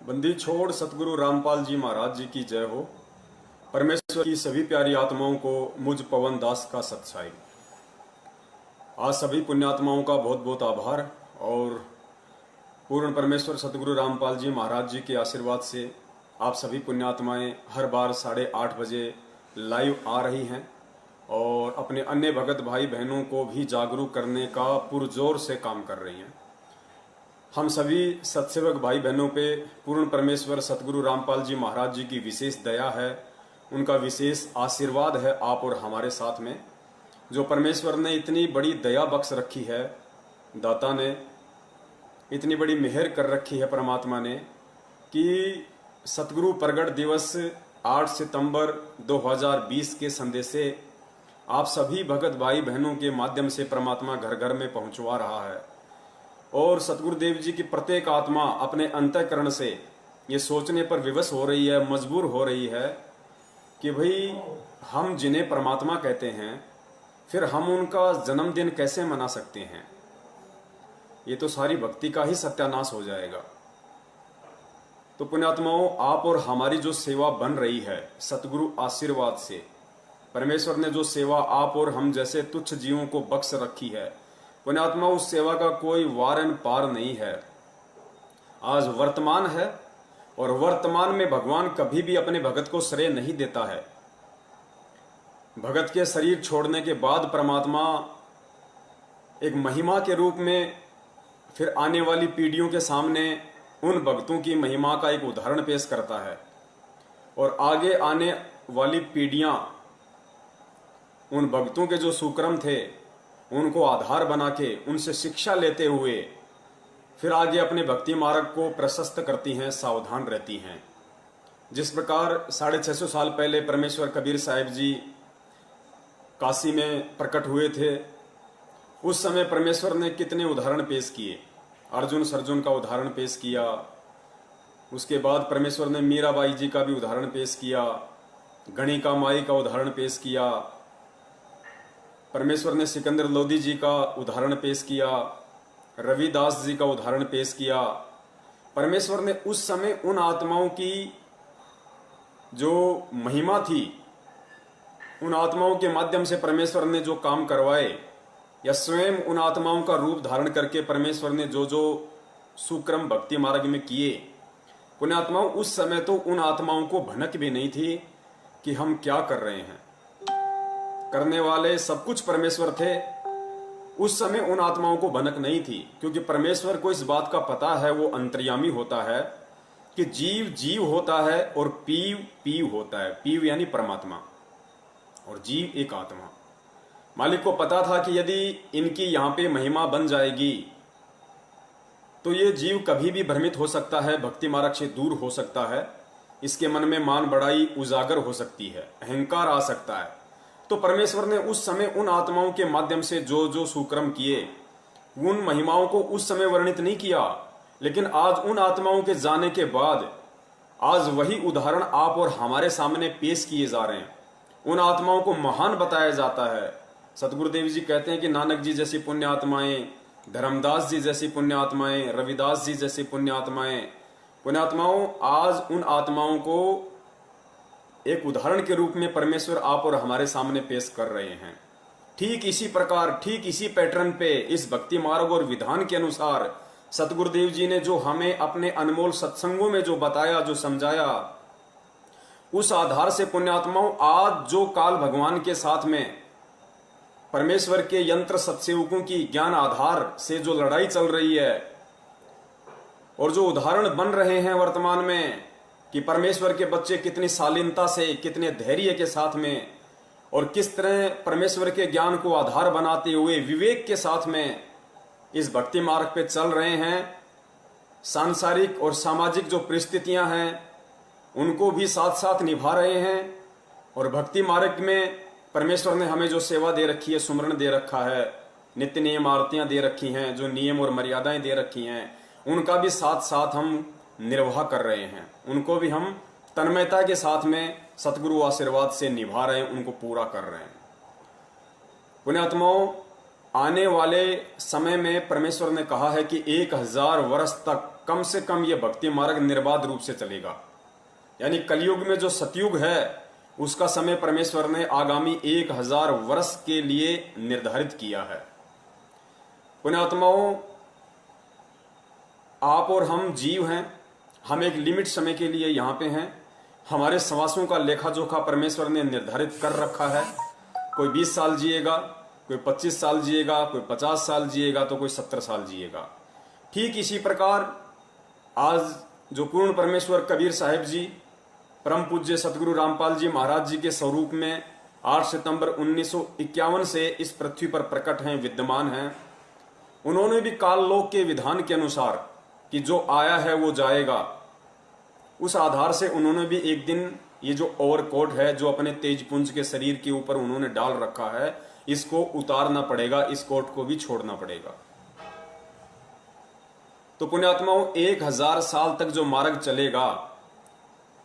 बंदी छोड़ सतगुरु रामपाल जी महाराज जी की जय हो। परमेश्वर की सभी प्यारी आत्माओं को मुझ पवन दास का सत्साई। आज सभी पुण्यात्माओं का बहुत बहुत आभार और पूर्ण परमेश्वर सतगुरु रामपाल जी महाराज जी के आशीर्वाद से आप सभी पुण्यात्माएं हर बार 8:30 बजे लाइव आ रही हैं और अपने अन्य भगत भाई बहनों को भी जागरूक करने का पुरजोर से काम कर रही हैं। हम सभी सत्सेवक भाई बहनों पे पूर्ण परमेश्वर सतगुरु रामपाल जी महाराज जी की विशेष दया है, उनका विशेष आशीर्वाद है आप और हमारे साथ में। जो परमेश्वर ने इतनी बड़ी दया बख्श रखी है, दाता ने इतनी बड़ी मेहर कर रखी है परमात्मा ने कि सतगुरु प्रगट दिवस 8 सितंबर 2020 के संदेशे आप सभी भगत भाई बहनों के माध्यम से परमात्मा घर घर में पहुंचवा रहा है। और सतगुरुदेव जी की प्रत्येक आत्मा अपने अंतःकरण से ये सोचने पर विवश हो रही है, मजबूर हो रही है कि भाई हम जिन्हें परमात्मा कहते हैं फिर हम उनका जन्मदिन कैसे मना सकते हैं। ये तो सारी भक्ति का ही सत्यानाश हो जाएगा। तो पुण्यात्माओं, आप और हमारी जो सेवा बन रही है सतगुरु आशीर्वाद से, परमेश्वर ने जो सेवा आप और हम जैसे तुच्छ जीवों को बख्श रखी है, पुण्यात्मा उस सेवा का कोई वारन पार नहीं है। आज वर्तमान है और वर्तमान में भगवान कभी भी अपने भगत को श्रेय नहीं देता है। भगत के शरीर छोड़ने के बाद परमात्मा एक महिमा के रूप में फिर आने वाली पीढ़ियों के सामने उन भक्तों की महिमा का एक उदाहरण पेश करता है और आगे आने वाली पीढ़ियां उन भक्तों के जो सुक्रम थे उनको आधार बना के उनसे शिक्षा लेते हुए फिर आगे अपने भक्ति मार्ग को प्रशस्त करती हैं, सावधान रहती हैं। जिस प्रकार 650 साल पहले परमेश्वर कबीर साहिब जी काशी में प्रकट हुए थे, उस समय परमेश्वर ने कितने उदाहरण पेश किए। अर्जुन सर्जुन का उदाहरण पेश किया, उसके बाद परमेश्वर ने मीराबाई जी का भी उदाहरण पेश किया, गणिका माई का उदाहरण पेश किया, परमेश्वर ने सिकंदर लोधी जी का उदाहरण पेश किया, रविदास जी का उदाहरण पेश किया। परमेश्वर ने उस समय उन आत्माओं की जो महिमा थी, उन आत्माओं के माध्यम से परमेश्वर ने जो काम करवाए या स्वयं उन आत्माओं का रूप धारण करके परमेश्वर ने जो जो सुक्रम भक्ति मार्ग में किए, पुण्यात्माओं उस समय तो उन आत्माओं को भनक भी नहीं थी कि हम क्या कर रहे हैं। करने वाले सब कुछ परमेश्वर थे। उस समय उन आत्माओं को भनक नहीं थी, क्योंकि परमेश्वर को इस बात का पता है, वो अंतर्यामी होता है कि जीव जीव होता है और पीव पीव होता है। पीव यानी परमात्मा और जीव एक आत्मा। मालिक को पता था कि यदि इनकी यहां पे महिमा बन जाएगी तो ये जीव कभी भी भ्रमित हो सकता है, भक्ति मार्ग से दूर हो सकता है, इसके मन में मान बढ़ाई उजागर हो सकती है, अहंकार आ सकता है। तो परमेश्वर ने उस समय उन आत्माओं के माध्यम से जो जो सुक्रम किए, उन महिमाओं को उस समय वर्णित नहीं किया, लेकिन आज उन आत्माओं के जाने के बाद आज वही उदाहरण आप और हमारे सामने पेश किए जा रहे हैं। उन आत्माओं को महान बताया जाता है। सतगुरुदेव जी कहते हैं कि नानक जी जैसी पुण्य आत्माएं, धर्मदास जी जैसी पुण्य आत्माएं, रविदास जी जैसी पुण्य आत्माएं, पुण्यात्माओं आज उन आत्माओं को एक उदाहरण के रूप में परमेश्वर आप और हमारे सामने पेश कर रहे हैं। ठीक इसी प्रकार, ठीक इसी पैटर्न पे, इस भक्ति मार्ग और विधान के अनुसार सतगुरुदेव जी ने जो हमें अपने अनमोल सत्संगों में जो बताया, जो समझाया, उस आधार से पुण्यात्माओं आज जो काल भगवान के साथ में परमेश्वर के यंत्र सत्सेवकों की ज्ञान आधार से जो लड़ाई चल रही है और जो उदाहरण बन रहे हैं वर्तमान में कि परमेश्वर के बच्चे कितनी शालीनता से, कितने धैर्य के साथ में और किस तरह परमेश्वर के ज्ञान को आधार बनाते हुए विवेक के साथ में इस भक्ति मार्ग पे चल रहे हैं। सांसारिक और सामाजिक जो परिस्थितियां हैं उनको भी साथ साथ निभा रहे हैं और भक्ति मार्ग में परमेश्वर ने हमें जो सेवा दे रखी है, सुमरण दे रखा है, नित्य नियम आरतियां दे रखी हैं, जो नियम और मर्यादाएं दे रखी हैं, उनका भी साथ साथ हम निर्वाह कर रहे हैं। उनको भी हम तन्मयता के साथ में सतगुरु आशीर्वाद से निभा रहे हैं, उनको पूरा कर रहे हैं। पुण्यात्माओं, आने वाले समय में परमेश्वर ने कहा है कि 1000 वर्ष तक कम से कम ये भक्ति मार्ग निर्बाध रूप से चलेगा। यानी कलयुग में जो सतयुग है उसका समय परमेश्वर ने आगामी 1000 वर्ष के लिए निर्धारित किया है। पुण्यात्माओं, आप और हम जीव हैं, हम एक लिमिट समय के लिए यहाँ पे हैं। हमारे श्वासों का लेखा जोखा परमेश्वर ने निर्धारित कर रखा है। कोई 20 साल जिएगा, कोई 25 साल जिएगा, कोई 50 साल जिएगा, तो कोई 70 साल जिएगा। ठीक इसी प्रकार आज जो पूर्ण परमेश्वर कबीर साहिब जी, परम पूज्य सतगुरु रामपाल जी महाराज जी के स्वरूप में 8 सितंबर 1951 से इस पृथ्वी पर प्रकट हैं, विद्यमान हैं। उन्होंने भी काललोक के विधान के अनुसार कि जो आया है वो जाएगा, उस आधार से उन्होंने भी एक दिन ये जो ओवरकोट है जो अपने तेजपुंज के शरीर के ऊपर उन्होंने डाल रखा है, इसको उतारना पड़ेगा, इस कोट को भी छोड़ना पड़ेगा। तो पुण्यात्माओं, 1000 साल तक जो मार्ग चलेगा,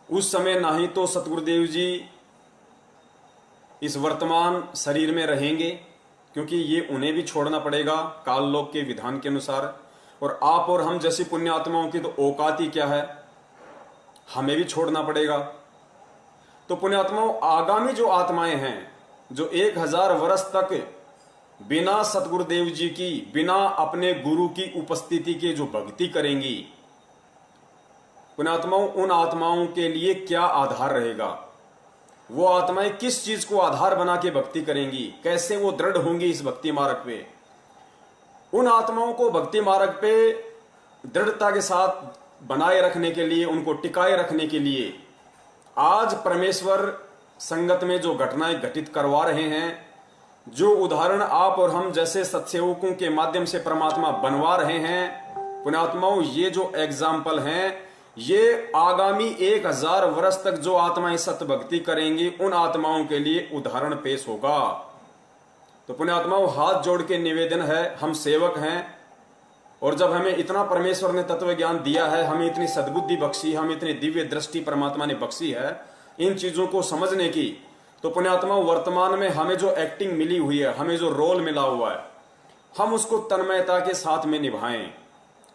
उस समय ना ही तो सतगुरुदेव जी इस वर्तमान शरीर में रहेंगे, क्योंकि ये उन्हें भी छोड़ना पड़ेगा काललोक के विधान के अनुसार। और आप और हम जैसी पुण्यात्माओं की तो औकात ही क्या है, हमें भी छोड़ना पड़ेगा। तो पुण्यात्माओं, आगामी जो आत्माएं हैं जो 1000 वर्ष तक बिना सतगुरुदेव जी की, बिना अपने गुरु की उपस्थिति के जो भक्ति करेंगी, पुण्यात्माओं, उन आत्माओं के लिए क्या आधार रहेगा? वो आत्माएं किस चीज को आधार बना के भक्ति करेंगी, कैसे वो दृढ़ होंगी इस भक्ति मार्ग पे? उन आत्माओं को भक्ति मार्ग पे दृढ़ता के साथ बनाए रखने के लिए, उनको टिकाए रखने के लिए आज परमेश्वर संगत में जो घटनाएं घटित करवा रहे हैं, जो उदाहरण आप और हम जैसे सत्सेवकों के माध्यम से परमात्मा बनवा रहे हैं, पुण्यात्माओं, ये जो एग्जाम्पल हैं, ये आगामी 1000 वर्ष तक जो आत्माएं सत्य भक्ति करेंगी, उन आत्माओं के लिए उदाहरण पेश होगा। तो पुण्यात्माओं, हाथ जोड़ के निवेदन है, हम सेवक हैं, और जब हमें इतना परमेश्वर ने तत्व ज्ञान दिया है, हमें इतनी सद्बुद्धि बख्शी, हमें इतनी दिव्य दृष्टि परमात्मा ने बख्शी है इन चीजों को समझने की, तो पुण्यात्माओं, वर्तमान में हमें जो एक्टिंग मिली हुई है, हमें जो रोल मिला हुआ है, हम उसको तन्मयता के साथ में निभाएं,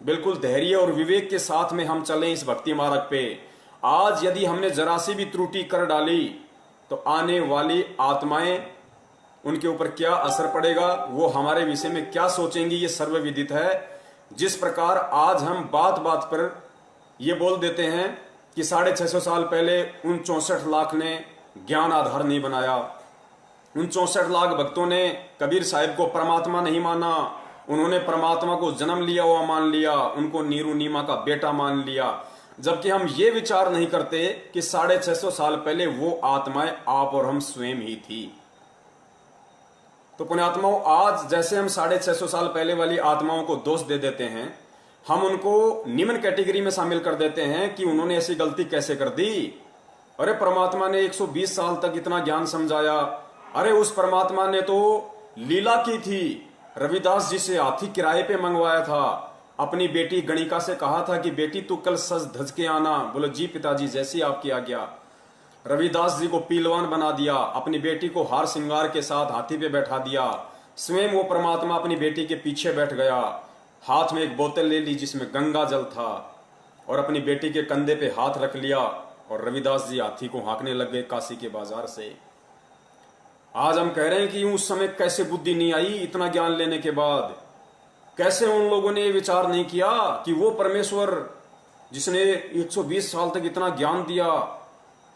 बिल्कुल धैर्य और विवेक के साथ में हम चलें इस भक्ति मार्ग पे। आज यदि हमने जरा सी भी त्रुटि कर डाली तो आने वाली आत्माएं, उनके ऊपर क्या असर पड़ेगा, वो हमारे विषय में क्या सोचेंगी, ये सर्वविदित है। जिस प्रकार आज हम बात बात पर ये बोल देते हैं कि 650 साल पहले उन 64 लाख ने ज्ञान आधार नहीं बनाया, उन 64 लाख भक्तों ने कबीर साहिब को परमात्मा नहीं माना, उन्होंने परमात्मा को जन्म लिया हुआ मान लिया, उनको नीरू नीमा का बेटा मान लिया, जबकि हम ये विचार नहीं करते कि 650 साल पहले वो आत्माएं आप और हम स्वयं ही थी। तो पुण्यात्माओं, आज जैसे हम 650 साल पहले वाली आत्माओं को दोष दे देते हैं, हम उनको निम्न कैटेगरी में शामिल कर देते हैं कि उन्होंने ऐसी गलती कैसे कर दी। अरे परमात्मा ने 120 साल तक इतना ज्ञान समझाया, अरे उस परमात्मा ने तो लीला की थी, रविदास जी से हाथी किराए पे मंगवाया था, अपनी बेटी गणिका से कहा था कि बेटी तू कल सज धज के आना, बोलो जी पिताजी जैसी आपकी आज्ञा। रविदास जी को पीलवान बना दिया, अपनी बेटी को हार श्रृंगार के साथ हाथी पे बैठा दिया, स्वयं वो परमात्मा अपनी बेटी के पीछे बैठ गया, हाथ में एक बोतल ले ली जिसमें गंगा जल था, और अपनी बेटी के कंधे पे हाथ रख लिया, और रविदास जी हाथी को हाँकने लग गए काशी के बाजार से। आज हम कह रहे हैं कि उस समय कैसे बुद्धि नहीं आई, इतना ज्ञान लेने के बाद कैसे उन लोगों ने विचार नहीं किया कि वो परमेश्वर जिसने 120 साल तक इतना ज्ञान दिया,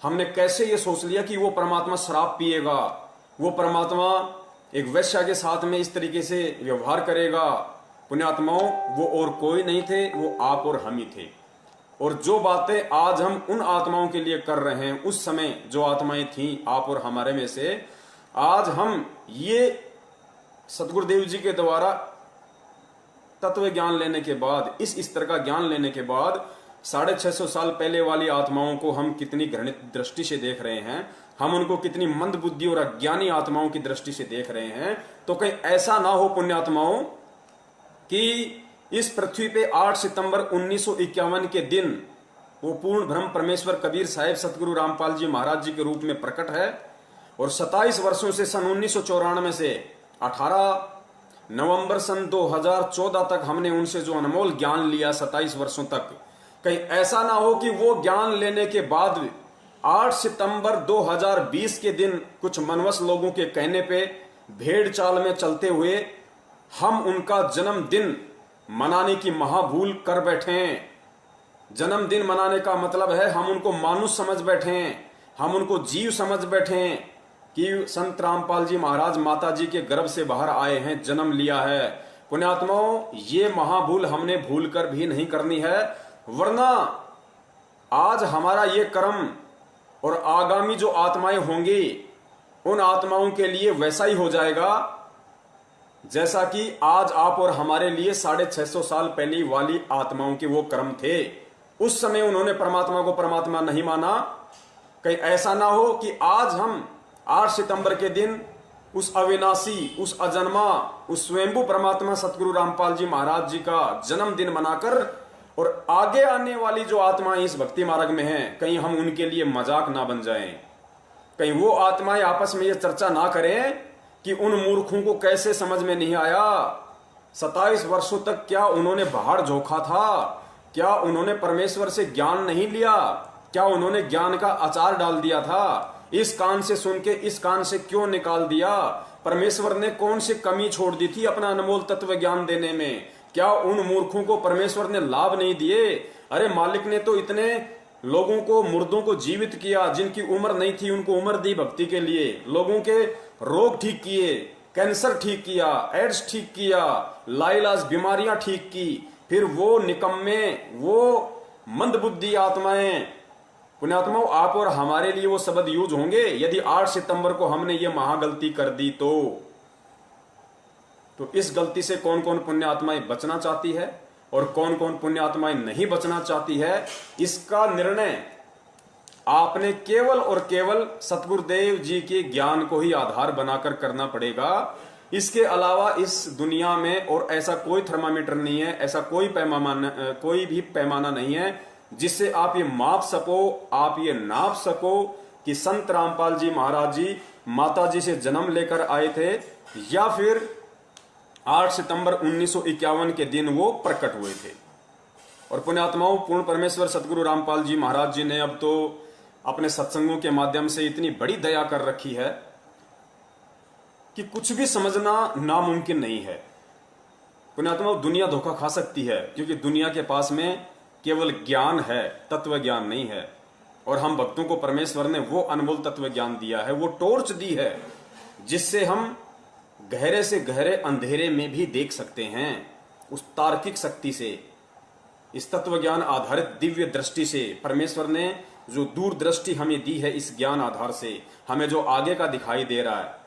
हमने कैसे ये सोच लिया कि वो परमात्मा शराब पिएगा, वो परमात्मा एक वैश्या के साथ में इस तरीके से व्यवहार करेगा। पुण्यात्माओं, वो और कोई नहीं थे, वो आप और हम ही थे। और जो बातें आज हम उन आत्माओं के लिए कर रहे हैं, उस समय जो आत्माएं थीं आप और हमारे में से, आज हम ये सतगुरुदेव जी के द्वारा तत्व ज्ञान लेने के बाद, इस स्तर का ज्ञान लेने के बाद 650 साल पहले वाली आत्माओं को हम कितनी घृणित दृष्टि से देख रहे हैं, हम उनको कितनी मंद बुद्धि और अज्ञानी आत्माओं की दृष्टि से देख रहे हैं। तो कहीं ऐसा ना हो पुण्यात्माओं कि इस पृथ्वी पे 8 सितंबर 1951 के दिन वो पूर्ण ब्रह्म परमेश्वर कबीर साहिब सतगुरु रामपाल जी महाराज जी के रूप में प्रकट है, और 27 वर्षों से सन 1994 से 18 नवंबर सन 2014 तक हमने उनसे जो अनमोल ज्ञान लिया 27 वर्षों तक, कहीं ऐसा ना हो कि वो ज्ञान लेने के बाद 8 सितंबर 2020 के दिन कुछ मनवस लोगों के कहने पे भेड़ चाल में चलते हुए हम उनका जन्मदिन मनाने की महाभूल कर बैठे हैं। जन्मदिन मनाने का मतलब है हम उनको मानुष समझ बैठे हैं, हम उनको जीव समझ बैठे हैं कि संत रामपाल जी महाराज माता जी के गर्भ से बाहर आए हैं, जन्म लिया है। पुण्यात्माओं, ये महाभूल हमने भूल कर भी नहीं करनी है, वरना आज हमारा ये कर्म और आगामी जो आत्माएं होंगी उन आत्माओं के लिए वैसा ही हो जाएगा जैसा कि आज आप और हमारे लिए 650 साल पहले वाली आत्माओं के वो कर्म थे। उस समय उन्होंने परमात्मा को परमात्मा नहीं माना। कहीं ऐसा ना हो कि आज हम 8 सितंबर के दिन उस अविनाशी, उस अजन्मा, उस स्वयंभू परमात्मा सतगुरु रामपाल जी महाराज जी का जन्मदिन मनाकर और आगे आने वाली जो आत्माएं इस भक्ति मार्ग में हैं, कहीं हम उनके लिए मजाक ना बन जाएं। कहीं वो आत्माएं आपस में ये चर्चा ना करें कि उन मूर्खों को कैसे समझ में नहीं आया, 27 वर्षों तक क्या उन्होंने बाहर झोंका था, क्या उन्होंने परमेश्वर से ज्ञान नहीं लिया, क्या उन्होंने ज्ञान का अचार डाल दिया था, इस कान से सुन के इस कान से क्यों निकाल दिया, परमेश्वर ने कौन सी कमी छोड़ दी थी अपना अनमोल तत्व ज्ञान देने में, क्या उन मूर्खों को परमेश्वर ने लाभ नहीं दिए। अरे मालिक ने तो इतने लोगों को, मुर्दों को जीवित किया, जिनकी उम्र नहीं थी उनको उम्र दी भक्ति के लिए, लोगों के रोग ठीक किए, कैंसर ठीक किया, एड्स ठीक किया, लाइलाज बीमारियां ठीक की। फिर वो निकम्मे, वो मंदबुद्धि आत्माएं, पुण्यात्माओं, आप और हमारे लिए वो शब्द यूज होंगे यदि 8 सितंबर को हमने ये महागलती कर दी तो इस गलती से कौन कौन पुण्य आत्माएं बचना चाहती है और कौन कौन पुण्य आत्माएं नहीं बचना चाहती है, इसका निर्णय आपने केवल और केवल सतगुरुदेव जी के ज्ञान को ही आधार बनाकर करना पड़ेगा। इसके अलावा इस दुनिया में और ऐसा कोई थर्मामीटर नहीं है, ऐसा कोई भी पैमाना नहीं है जिससे आप ये माप सको, आप ये नाप सको कि संत रामपाल जी महाराज जी माता जी से जन्म लेकर आए थे या फिर 8 सितंबर 1951 के दिन वो प्रकट हुए थे। और पुण्यात्माओं, पूर्ण परमेश्वर सतगुरु रामपाल जी महाराज जी ने अब तो अपने सत्संगों के माध्यम से इतनी बड़ी दया कर रखी है कि कुछ भी समझना नामुमकिन नहीं है। पुण्यात्माओं, दुनिया धोखा खा सकती है क्योंकि दुनिया के पास में केवल ज्ञान है, तत्व ज्ञान नहीं है। और हम भक्तों को परमेश्वर ने वो अनमोल तत्व ज्ञान दिया है, वो टॉर्च दी है जिससे हम गहरे से गहरे अंधेरे में भी देख सकते हैं। उस तार्किक शक्ति से, इस तत्व ज्ञान आधारित दिव्य दृष्टि से परमेश्वर ने जो दूरदृष्टि हमें दी है, इस ज्ञान आधार से हमें जो आगे का दिखाई दे रहा है।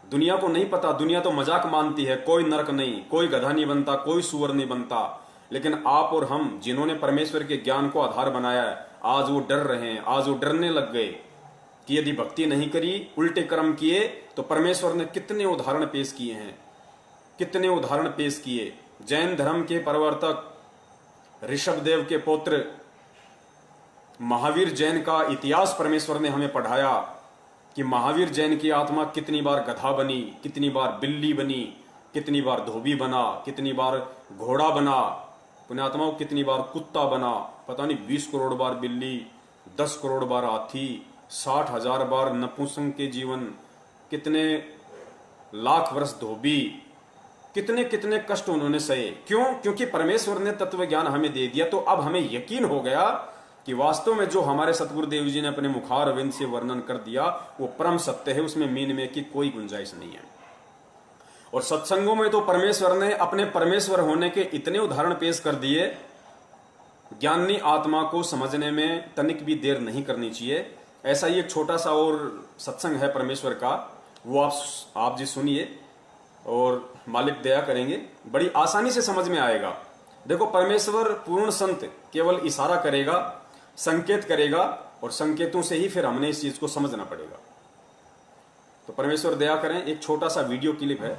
दुनिया को नहीं पता, दुनिया तो मजाक मानती है, कोई नरक नहीं, कोई गधा नहीं बनता, कोई सुअर नहीं बनता। लेकिन आप और हम जिन्होंने परमेश्वर के ज्ञान को आधार बनाया है, आज वो डर रहे हैं, आज वो डरने लग गए कि यदि भक्ति नहीं करी, उल्टे कर्म किए तो परमेश्वर ने कितने उदाहरण पेश किए हैं, कितने उदाहरण पेश किए। जैन धर्म के प्रवर्तक ऋषभदेव के पुत्र महावीर जैन का इतिहास परमेश्वर ने हमें पढ़ाया कि महावीर जैन की आत्मा कितनी बार गधा बनी, कितनी बार बिल्ली बनी, कितनी बार धोबी बना, कितनी बार घोड़ा बना, पुण्यात्माओं कितनी बार कुत्ता बना, पता नहीं 20 करोड़ बार बिल्ली, 10 करोड़ बार हाथी, 60,000 बार नपुंसक के जीवन, कितने लाख वर्ष धोबी, कितने कितने कष्ट उन्होंने सहे। क्यों? क्योंकि परमेश्वर ने तत्व ज्ञान हमें दे दिया। तो अब हमें यकीन हो गया कि वास्तव में जो हमारे सतगुरुदेव जी ने अपने मुखार अरविंद से वर्णन कर दिया वो परम सत्य है, उसमें मीन में की कोई गुंजाइश नहीं है। और सत्संगों में तो परमेश्वर ने अपने परमेश्वर होने के इतने उदाहरण पेश कर दिए, ज्ञानी आत्मा को समझने में तनिक भी देर नहीं करनी चाहिए। ऐसा ही एक छोटा सा और सत्संग है परमेश्वर का, वो आप जी सुनिए और मालिक दया करेंगे, बड़ी आसानी से समझ में आएगा। देखो, परमेश्वर पूर्ण संत केवल इशारा करेगा, संकेत करेगा और संकेतों से ही फिर हमने इस चीज को समझना पड़ेगा। तो परमेश्वर दया करें, एक छोटा सा वीडियो क्लिप है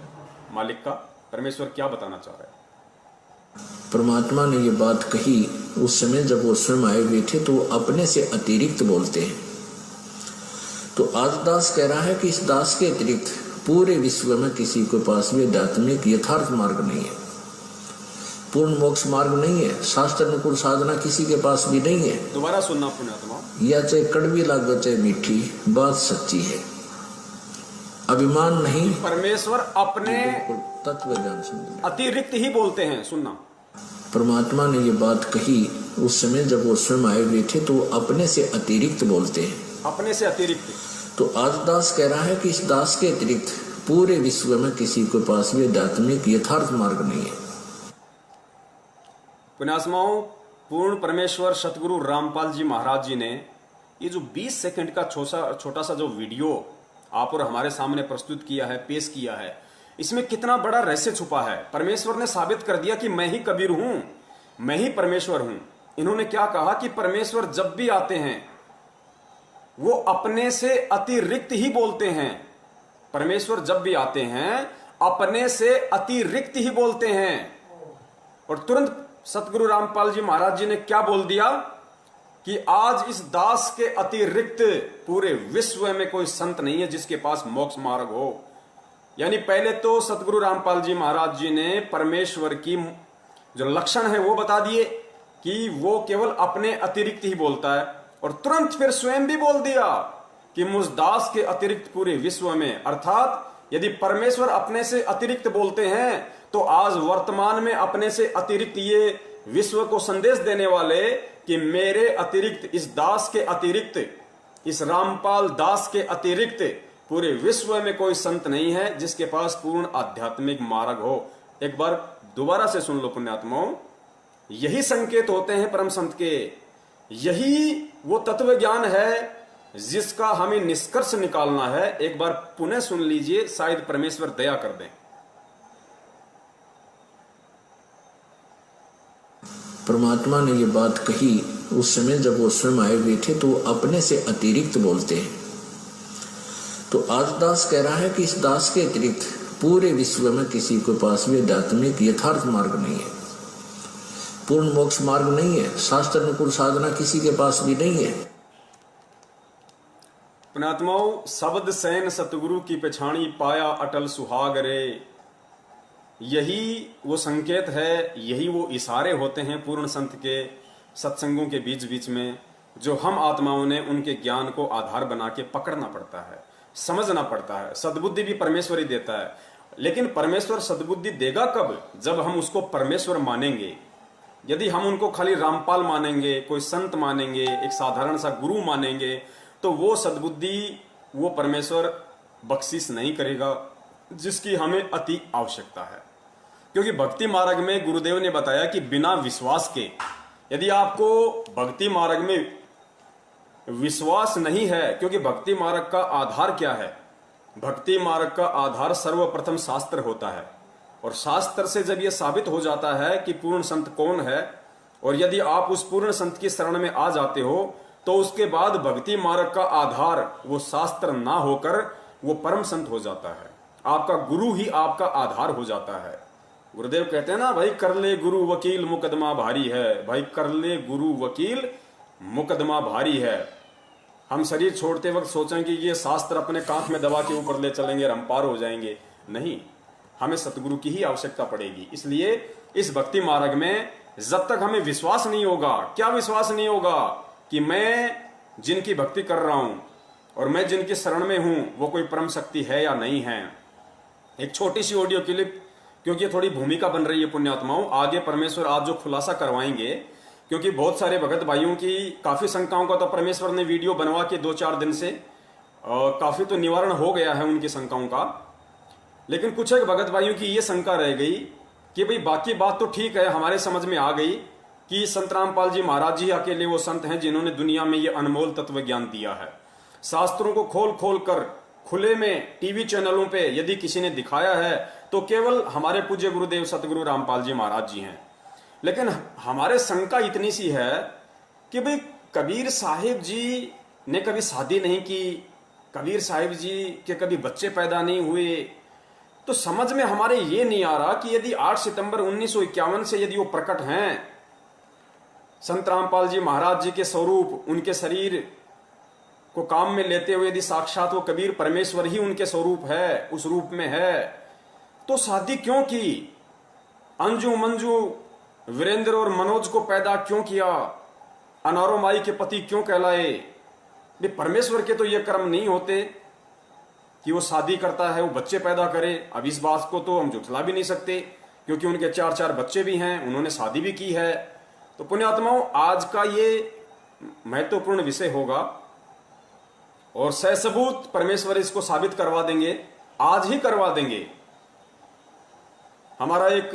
मालिक का, परमेश्वर क्या बताना चाह रहा है। परमात्मा ने ये बात कही उस समय जब वो स्वयं आए हुए थे, तो वो अपने से अतिरिक्त बोलते हैं। तो आज दास कह रहा है कि इस दास के अतिरिक्त पूरे विश्व में किसी के पास भी आध्यात्मिक यथार्थ मार्ग नहीं है, पूर्ण मोक्ष मार्ग नहीं है, शास्त्र अनुकूल साधना किसी के पास भी नहीं है। दोबारा सुनना पुण्यात्मा, या चाहे कड़वी लागे चाहे मीठी, बात सच्ची है। अभिमान नहीं, परमेश्वर अपने तत्व ज्ञान समझ अतिरिक्त ही बोलते हैं। सुनना, परमात्मा ने ये बात कही उस समय जब वो स्वयं आए हुए थे, तो अपने से अतिरिक्त बोलते हैं, अपने से अतिरिक्त। तो आज दास कह रहा है कि इस दास के अतिरिक्त पूरे विश्व में किसी के पास भी आध्यात्मिक यथार्थ मार्ग नहीं है। पुण्यात्माओं, पूर्ण परमेश्वर सतगुरु रामपाल जी महाराज जी ने ये जो 20 सेकंड का छोटा सा जो वीडियो आप और हमारे सामने प्रस्तुत किया है, पेश किया है, इसमें कितना बड़ा रहस्य छुपा है। परमेश्वर ने साबित कर दिया कि मैं ही कबीर हूं, मैं ही परमेश्वर हूं। इन्होंने क्या कहा कि परमेश्वर जब भी आते हैं वो अपने से अतिरिक्त ही बोलते हैं। परमेश्वर जब भी आते हैं अपने से अतिरिक्त ही बोलते हैं। और तुरंत सतगुरु रामपाल जी महाराज जी ने क्या बोल दिया कि आज इस दास के अतिरिक्त पूरे विश्व में कोई संत नहीं है जिसके पास मोक्ष मार्ग हो। यानी पहले तो सतगुरु रामपाल जी महाराज जी ने परमेश्वर की जो लक्षण है वो बता दिए कि वो केवल अपने अतिरिक्त ही बोलता है, और तुरंत फिर स्वयं भी बोल दिया कि मुझ दास के अतिरिक्त पूरे विश्व में, अर्थात यदि परमेश्वर अपने से अतिरिक्त बोलते हैं तो आज वर्तमान में अपने से अतिरिक्त ये विश्व को संदेश देने वाले कि मेरे अतिरिक्त, इस दास के अतिरिक्त, इस रामपाल दास के अतिरिक्त पूरे विश्व में कोई संत नहीं है जिसके पास पूर्ण आध्यात्मिक मार्ग हो। एक बार दोबारा से सुन लो पुण्यात्माओं, यही संकेत होते हैं परम संत के, यही वो तत्व ज्ञान है जिसका हमें निष्कर्ष निकालना है। एक बार पुनः सुन लीजिए, शायद परमेश्वर दया कर दें। परमात्मा ने ये बात कही उस समय जब वो स्वयं आए हुए थे, तो अपने से अतिरिक्त बोलते हैं। तो आज दास कह रहा है कि इस दास के अतिरिक्त पूरे विश्व में किसी के पास भी आध्यात्मिक यथार्थ मार्ग नहीं है, पूर्ण मोक्ष मार्ग नहीं है, शास्त्र अनुकूल साधना किसी के पास भी नहीं है। पुण्यात्माओं, शब्द सैन सतगुरु की पछाणी पाया अटल सुहाग रे, यही वो संकेत है, यही वो इशारे होते हैं पूर्ण संत के सत्संगों के बीच बीच में, जो हम आत्माओं ने उनके ज्ञान को आधार बना के पकड़ना पड़ता है, समझना पड़ता है। सद्बुद्धि भी परमेश्वर ही देता है, लेकिन परमेश्वर सद्बुद्धि देगा कब? जब हम उसको परमेश्वर मानेंगे। यदि हम उनको खाली रामपाल मानेंगे, कोई संत मानेंगे, एक साधारण सा गुरु मानेंगे, तो वो सद्बुद्धि, वो परमेश्वर बख्शिश नहीं करेगा जिसकी हमें अति आवश्यकता है। क्योंकि भक्ति मार्ग में गुरुदेव ने बताया कि बिना विश्वास के, यदि आपको भक्ति मार्ग में विश्वास नहीं है, क्योंकि भक्ति मार्ग का आधार क्या है? भक्ति मार्ग का आधार सर्वप्रथम शास्त्र होता है, और शास्त्र से जब यह साबित हो जाता है कि पूर्ण संत कौन है, और यदि आप उस पूर्ण संत की शरण में आ जाते हो, तो उसके बाद भक्ति मार्ग का आधार वो शास्त्र ना होकर वो परम संत हो जाता है। आपका गुरु ही आपका आधार हो जाता है। गुरुदेव कहते हैं ना, भाई कर ले गुरु वकील मुकदमा भारी है। भाई कर ले गुरु वकील मुकदमा भारी है। हम शरीर छोड़ते वक्त सोचें कि ये शास्त्र अपने कांख में दबा के ऊपर ले चलेंगे और हम पार हो जाएंगे, नहीं, हमें सतगुरु की ही आवश्यकता पड़ेगी। इसलिए इस भक्ति मार्ग में जब तक हमें विश्वास नहीं होगा, क्या विश्वास नहीं होगा कि मैं जिनकी भक्ति कर रहा हूं और मैं जिनकी शरण में हूं वो कोई परम शक्ति है या नहीं है। एक छोटी सी ऑडियो क्लिप, क्योंकि ये थोड़ी भूमिका बन रही है पुण्यात्माओं, आगे परमेश्वर आज जो खुलासा करवाएंगे, क्योंकि बहुत सारे भगत भाइयों की काफी शंकाओं का तो परमेश्वर ने वीडियो बनवा के 2-4 दिन से काफी तो निवारण हो गया है उनकी शंकाओं का, लेकिन कुछ एक भगत भाइयों की ये शंका रह गई कि भाई बाकी बात तो ठीक है, हमारे समझ में आ गई कि संत रामपाल जी महाराज जी अकेले वो संत हैं जिन्होंने दुनिया में ये अनमोल तत्व ज्ञान दिया है। शास्त्रों को खोल खोल कर खुले में टीवी चैनलों पे यदि किसी ने दिखाया है तो केवल हमारे पूज्य गुरुदेव सतगुरु रामपाल जी महाराज जी हैं। लेकिन हमारे शंका इतनी सी है कि भाई कबीर साहिब जी ने कभी शादी नहीं की, कबीर साहिब जी के कभी बच्चे पैदा नहीं हुए, तो समझ में हमारे ये नहीं आ रहा कि यदि 8 सितंबर 1951 से यदि वो प्रकट हैं, संत रामपाल जी महाराज जी के स्वरूप, उनके शरीर को काम में लेते हुए यदि साक्षात वो कबीर परमेश्वर ही उनके स्वरूप है, उस रूप में है, तो शादी क्यों की? अंजू मंजू वीरेंद्र और मनोज को पैदा क्यों किया? अनारो माई के पति क्यों कहलाए? परमेश्वर के तो ये कर्म नहीं होते कि वो शादी करता है, वो बच्चे पैदा करे। अब इस बात को तो हम झुठला भी नहीं सकते, क्योंकि उनके 4-4 बच्चे भी हैं, उन्होंने शादी भी की है। तो पुण्यात्माओं, आज का ये महत्वपूर्ण विषय होगा और ससबूत परमेश्वर इसको साबित करवा देंगे, आज ही करवा देंगे। हमारा एक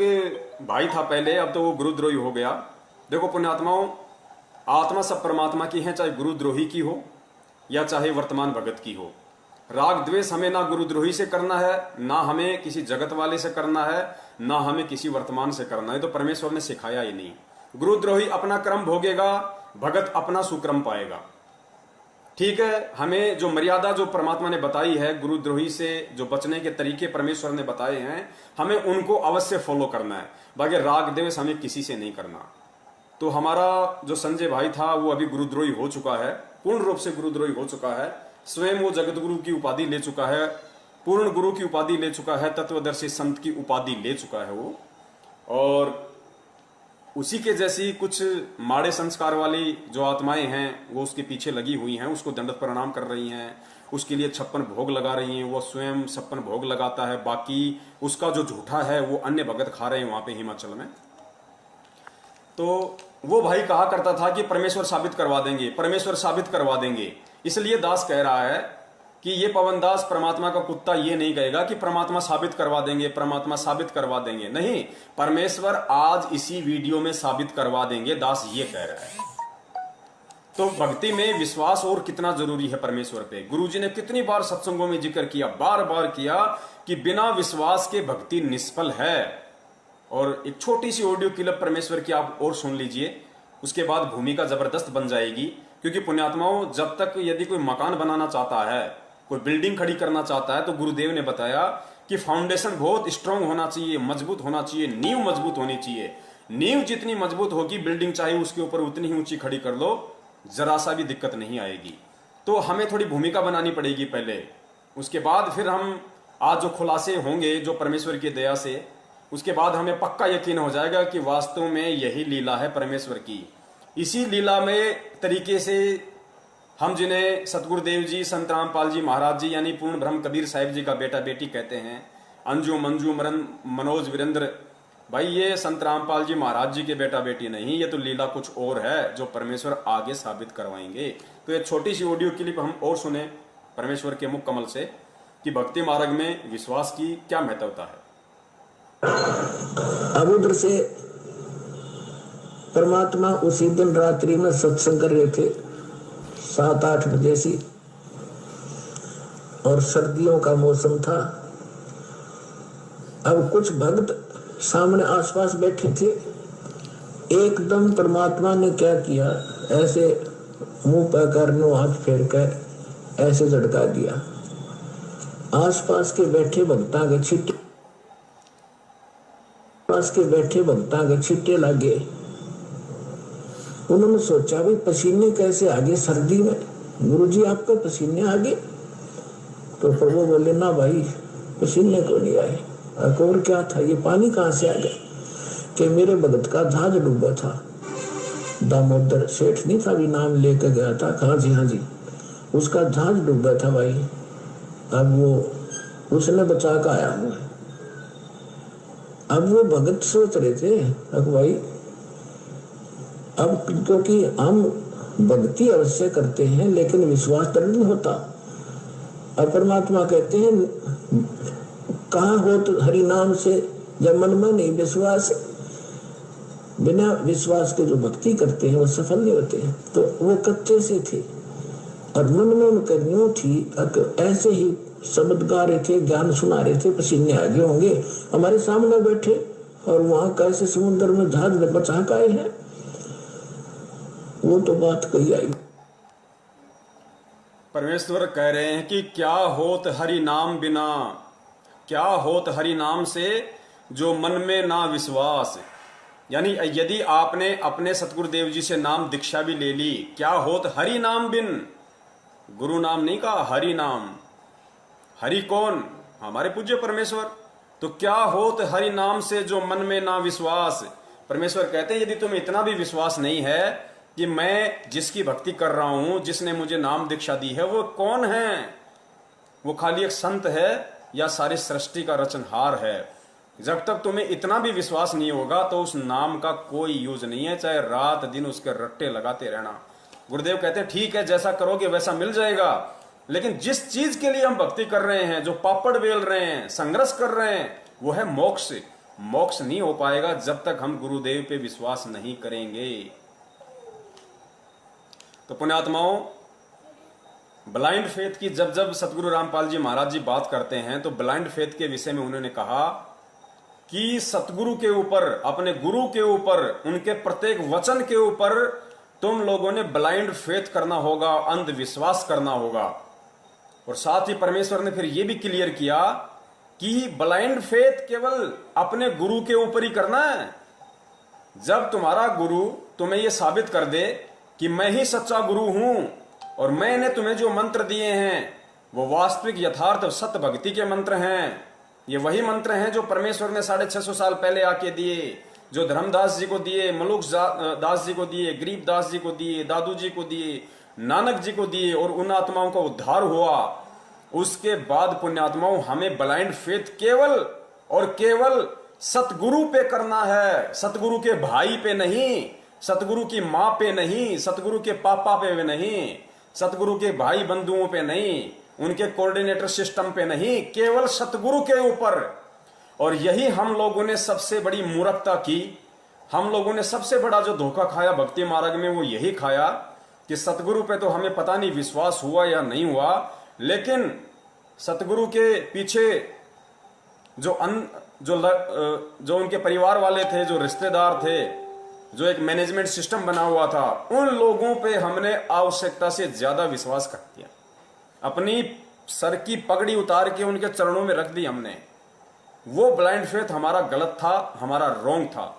भाई था पहले, अब तो वो गुरुद्रोही हो गया। देखो पुण्यात्माओं, आत्मा सब परमात्मा की है, चाहे गुरुद्रोही की हो या चाहे वर्तमान भगत की हो। राग द्वेष हमें ना गुरुद्रोही से करना है, ना हमें किसी जगत वाले से करना है, ना हमें किसी वर्तमान से करना है। तो परमेश्वर ने सिखाया ही नहीं। गुरुद्रोही अपना कर्म भोगेगा, भगत अपना सुक्रम पाएगा। ठीक है, हमें जो मर्यादा जो परमात्मा ने बताई है, गुरुद्रोही से जो बचने के तरीके परमेश्वर ने बताए हैं, हमें उनको अवश्य फॉलो करना है। बाकी राग द्वेष हमें किसी से नहीं करना। तो हमारा जो संजय भाई था वो अभी गुरुद्रोही हो चुका है, पूर्ण रूप से गुरुद्रोही हो चुका है। स्वयं वो जगत गुरु की उपाधि ले चुका है, पूर्ण गुरु की उपाधि ले चुका है, तत्वदर्शी संत की उपाधि ले चुका है वो। और उसी के जैसी कुछ माड़े संस्कार वाली जो आत्माएं हैं वो उसके पीछे लगी हुई हैं, उसको दंडवत प्रणाम कर रही हैं, उसके लिए 56 भोग लगा रही हैं। वो स्वयं 56 भोग लगाता है, बाकी उसका जो झूठा है वो अन्य भगत खा रहे हैं वहां पे हिमाचल में। तो वो भाई कहा करता था कि परमेश्वर साबित करवा देंगे, परमेश्वर साबित करवा देंगे। इसलिए दास कह रहा है कि ये पवन दास परमात्मा का कुत्ता ये नहीं कहेगा कि परमात्मा साबित करवा देंगे, परमात्मा साबित करवा देंगे। नहीं, परमेश्वर आज इसी वीडियो में साबित करवा देंगे, दास ये कह रहा है। तो भक्ति में विश्वास और कितना जरूरी है परमेश्वर पे। गुरुजी ने कितनी बार सत्संगों में जिक्र किया, बार बार किया कि बिना विश्वास के भक्ति निष्फल है। और एक छोटी सी ऑडियो क्लिप परमेश्वर की आप और सुन लीजिए, उसके बाद भूमिका जबरदस्त बन जाएगी। क्योंकि पुण्यात्माओं, जब तक यदि कोई मकान बनाना चाहता है, कोई बिल्डिंग खड़ी करना चाहता है, तो गुरुदेव ने बताया कि फाउंडेशन बहुत स्ट्रांग होना चाहिए, मजबूत होना चाहिए, नींव मजबूत होनी चाहिए। नींव जितनी मजबूत होगी, बिल्डिंग चाहे उसके ऊपर उतनी ही ऊंची खड़ी कर लो, जरा सा भी दिक्कत नहीं आएगी। तो हमें थोड़ी भूमिका बनानी पड़ेगी पहले, उसके बाद फिर हम आज जो खुलासे होंगे जो परमेश्वर की दया से, उसके बाद हमें पक्का यकीन हो जाएगा कि वास्तव में यही लीला है परमेश्वर की। इसी लीला में तरीके से हम जिन्हें सतगुरुदेव जी, संत रामपाल जी महाराज जी यानी पूर्ण ब्रह्म कबीर साहिब जी का बेटा बेटी कहते हैं, अंजू मंजू मरन मनोज वीरेंद्र, भाई ये संत रामपाल जी महाराज जी के बेटा बेटी नहीं, ये तो लीला कुछ और है जो परमेश्वर आगे साबित करवाएंगे। तो ये छोटी सी ऑडियो क्लिप हम और सुने परमेश्वर के मुख कमल से कि भक्ति मार्ग में विश्वास की क्या महत्वता है। अब उधर से परमात्मा उसी दिन रात्रि में सत्संग कर रहे थे 7-8 बजे से, और सर्दियों का मौसम था। अब कुछ भक्त सामने आसपास बैठे थे। एकदम परमात्मा ने क्या किया, ऐसे मुंह पर करनो हाथ फेर कर ऐसे झटका दिया। आसपास के बैठे भक्तां के छिट्टे, पास के बैठे भक्तां के छिट्टे लगे। उन्होंने सोचा भाई पसीने कैसे आगे सर्दी में, गुरुजी आपके पसीने आगे? तो प्रभु बोले ना भाई पसीने को नहीं आए। और क्या था, ये पानी कहाँ से आ गया? कि मेरे भगत का जहाज डूबा था, दामोदर सेठ नहीं था भी नाम लेकर गया था, कहा जी हाँ जी, उसका जहाज डूबा था भाई, अब वो उसने बचा कर आया हुआ है। अब वो भगत सोच रहे थे अब भाई, अब क्योंकि हम भक्ति अवश्य करते हैं लेकिन विश्वास दृढ़ नहीं होता। और परमात्मा कहते हैं कहाँ हो तो हरि नाम से जब मन में नहीं विश्वास, बिना विश्वास के जो भक्ति करते हैं वो सफल नहीं होते हैं। तो वो कच्चे से थे और मन में उनका न्यू थी, ऐसे ही शब्द गा रहे थे, ज्ञान सुना रहे थे, पसीने आगे होंगे, हमारे सामने बैठे और वहां कैसे समुद्र में जहाज में बचा के आए हैं। वो तो बात कही आई। परमेश्वर कह रहे हैं कि क्या होत हरि नाम बिना, क्या होत हरि नाम से जो मन में ना विश्वास। यानी यदि आपने अपने सतगुरुदेव जी से नाम दीक्षा भी ले ली, क्या होत हरि नाम बिन, गुरु नाम नहीं कहा, हरि नाम। हरि कौन? हमारे पूज्य परमेश्वर। तो क्या होत हरि नाम से जो मन में ना विश्वास। परमेश्वर कहते हैं यदि तुम्हें इतना भी विश्वास नहीं है कि मैं जिसकी भक्ति कर रहा हूं, जिसने मुझे नाम दीक्षा दी है, वो कौन है? वो खाली एक संत है या सारी सृष्टि का रचनहार है? जब तक तुम्हें इतना भी विश्वास नहीं होगा तो उस नाम का कोई यूज नहीं है, चाहे रात दिन उसके रट्टे लगाते रहना। गुरुदेव कहते हैं ठीक है, जैसा करोगे वैसा मिल जाएगा, लेकिन जिस चीज के लिए हम भक्ति कर रहे हैं, जो पापड़ बेल रहे हैं, संघर्ष कर रहे हैं, वो है मोक्ष। मोक्ष नहीं हो पाएगा जब तक हम गुरुदेव पे विश्वास नहीं करेंगे। तो पुण्यात्माओं, ब्लाइंड फेथ की जब जब सतगुरु रामपाल जी महाराज जी बात करते हैं तो ब्लाइंड फेथ के विषय में उन्होंने कहा कि सतगुरु के ऊपर, अपने गुरु के ऊपर, उनके प्रत्येक वचन के ऊपर तुम लोगों ने ब्लाइंड फेथ करना होगा, अंधविश्वास करना होगा। और साथ ही परमेश्वर ने फिर यह भी क्लियर किया कि ब्लाइंड फेथ केवल अपने गुरु के ऊपर ही करना है। जब तुम्हारा गुरु तुम्हें यह साबित कर दे कि मैं ही सच्चा गुरु हूं और मैंने तुम्हें जो मंत्र दिए हैं वो वास्तविक यथार्थ सत्य भक्ति के मंत्र हैं, ये वही मंत्र हैं जो परमेश्वर ने 650 साल पहले आके दिए, जो धर्मदास जी को दिए, मलुक दास जी को दिए, गरीबदास जी को दिए, दादू जी को दिए, नानक जी को दिए, और उन आत्माओं का उद्धार हुआ। उसके बाद पुण्यात्माओं, हमें ब्लाइंड फेथ केवल और केवल सतगुरु पे करना है, सतगुरु के भाई पे नहीं, सतगुरु की मां पे नहीं, सतगुरु के पापा पे नहीं, सतगुरु के भाई बंधुओं पे नहीं, उनके कोऑर्डिनेटर सिस्टम पे नहीं, केवल सतगुरु के ऊपर। और यही हम लोगों ने सबसे बड़ी मूर्खता की, हम लोगों ने सबसे बड़ा जो धोखा खाया भक्ति मार्ग में वो यही खाया कि सतगुरु पे तो हमें पता नहीं विश्वास हुआ या नहीं हुआ, लेकिन सतगुरु के पीछे जो उनके परिवार वाले थे, जो रिश्तेदार थे, जो एक मैनेजमेंट सिस्टम बना हुआ था, उन लोगों पे हमने आवश्यकता से ज्यादा विश्वास कर दिया। अपनी सर की पगड़ी उतार के उनके चरणों में रख दी हमने। वो ब्लाइंड फेथ हमारा गलत था, हमारा रॉन्ग था।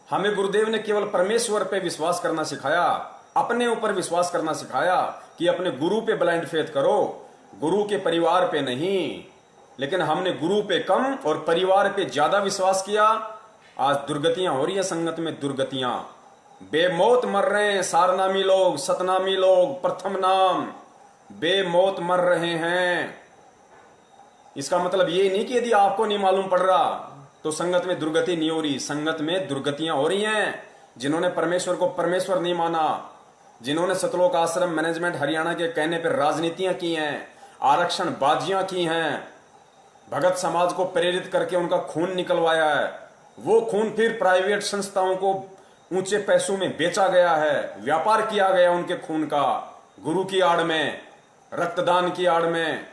हमें गुरुदेव ने केवल परमेश्वर पे विश्वास करना सिखाया, अपने ऊपर विश्वास करना सिखाया कि अपने गुरु पे ब्लाइंड फेथ करो, गुरु के परिवार पे नहीं। लेकिन हमने गुरु पे कम और परिवार पे ज्यादा विश्वास किया। आज दुर्गतियां हो रही है संगत में, दुर्गतियां, बेमौत मर रहे हैं सारनामी लोग, सतनामी लोग, प्रथम नाम बेमौत मर रहे हैं। इसका मतलब ये नहीं कि यदि आपको नहीं मालूम पड़ रहा तो संगत में दुर्गति नहीं हो रही। संगत में दुर्गतियां हो रही हैं। जिन्होंने परमेश्वर को परमेश्वर नहीं माना, जिन्होंने सतलोक आश्रम मैनेजमेंट हरियाणा के कहने पर राजनीतियां की हैं, आरक्षण बाजियां की हैं, भगत समाज को प्रेरित करके उनका खून निकलवाया है, वो खून फिर प्राइवेट संस्थाओं को ऊंचे पैसों में बेचा गया है, व्यापार किया गया उनके खून का, गुरु की आड़ में, रक्तदान की आड़ में,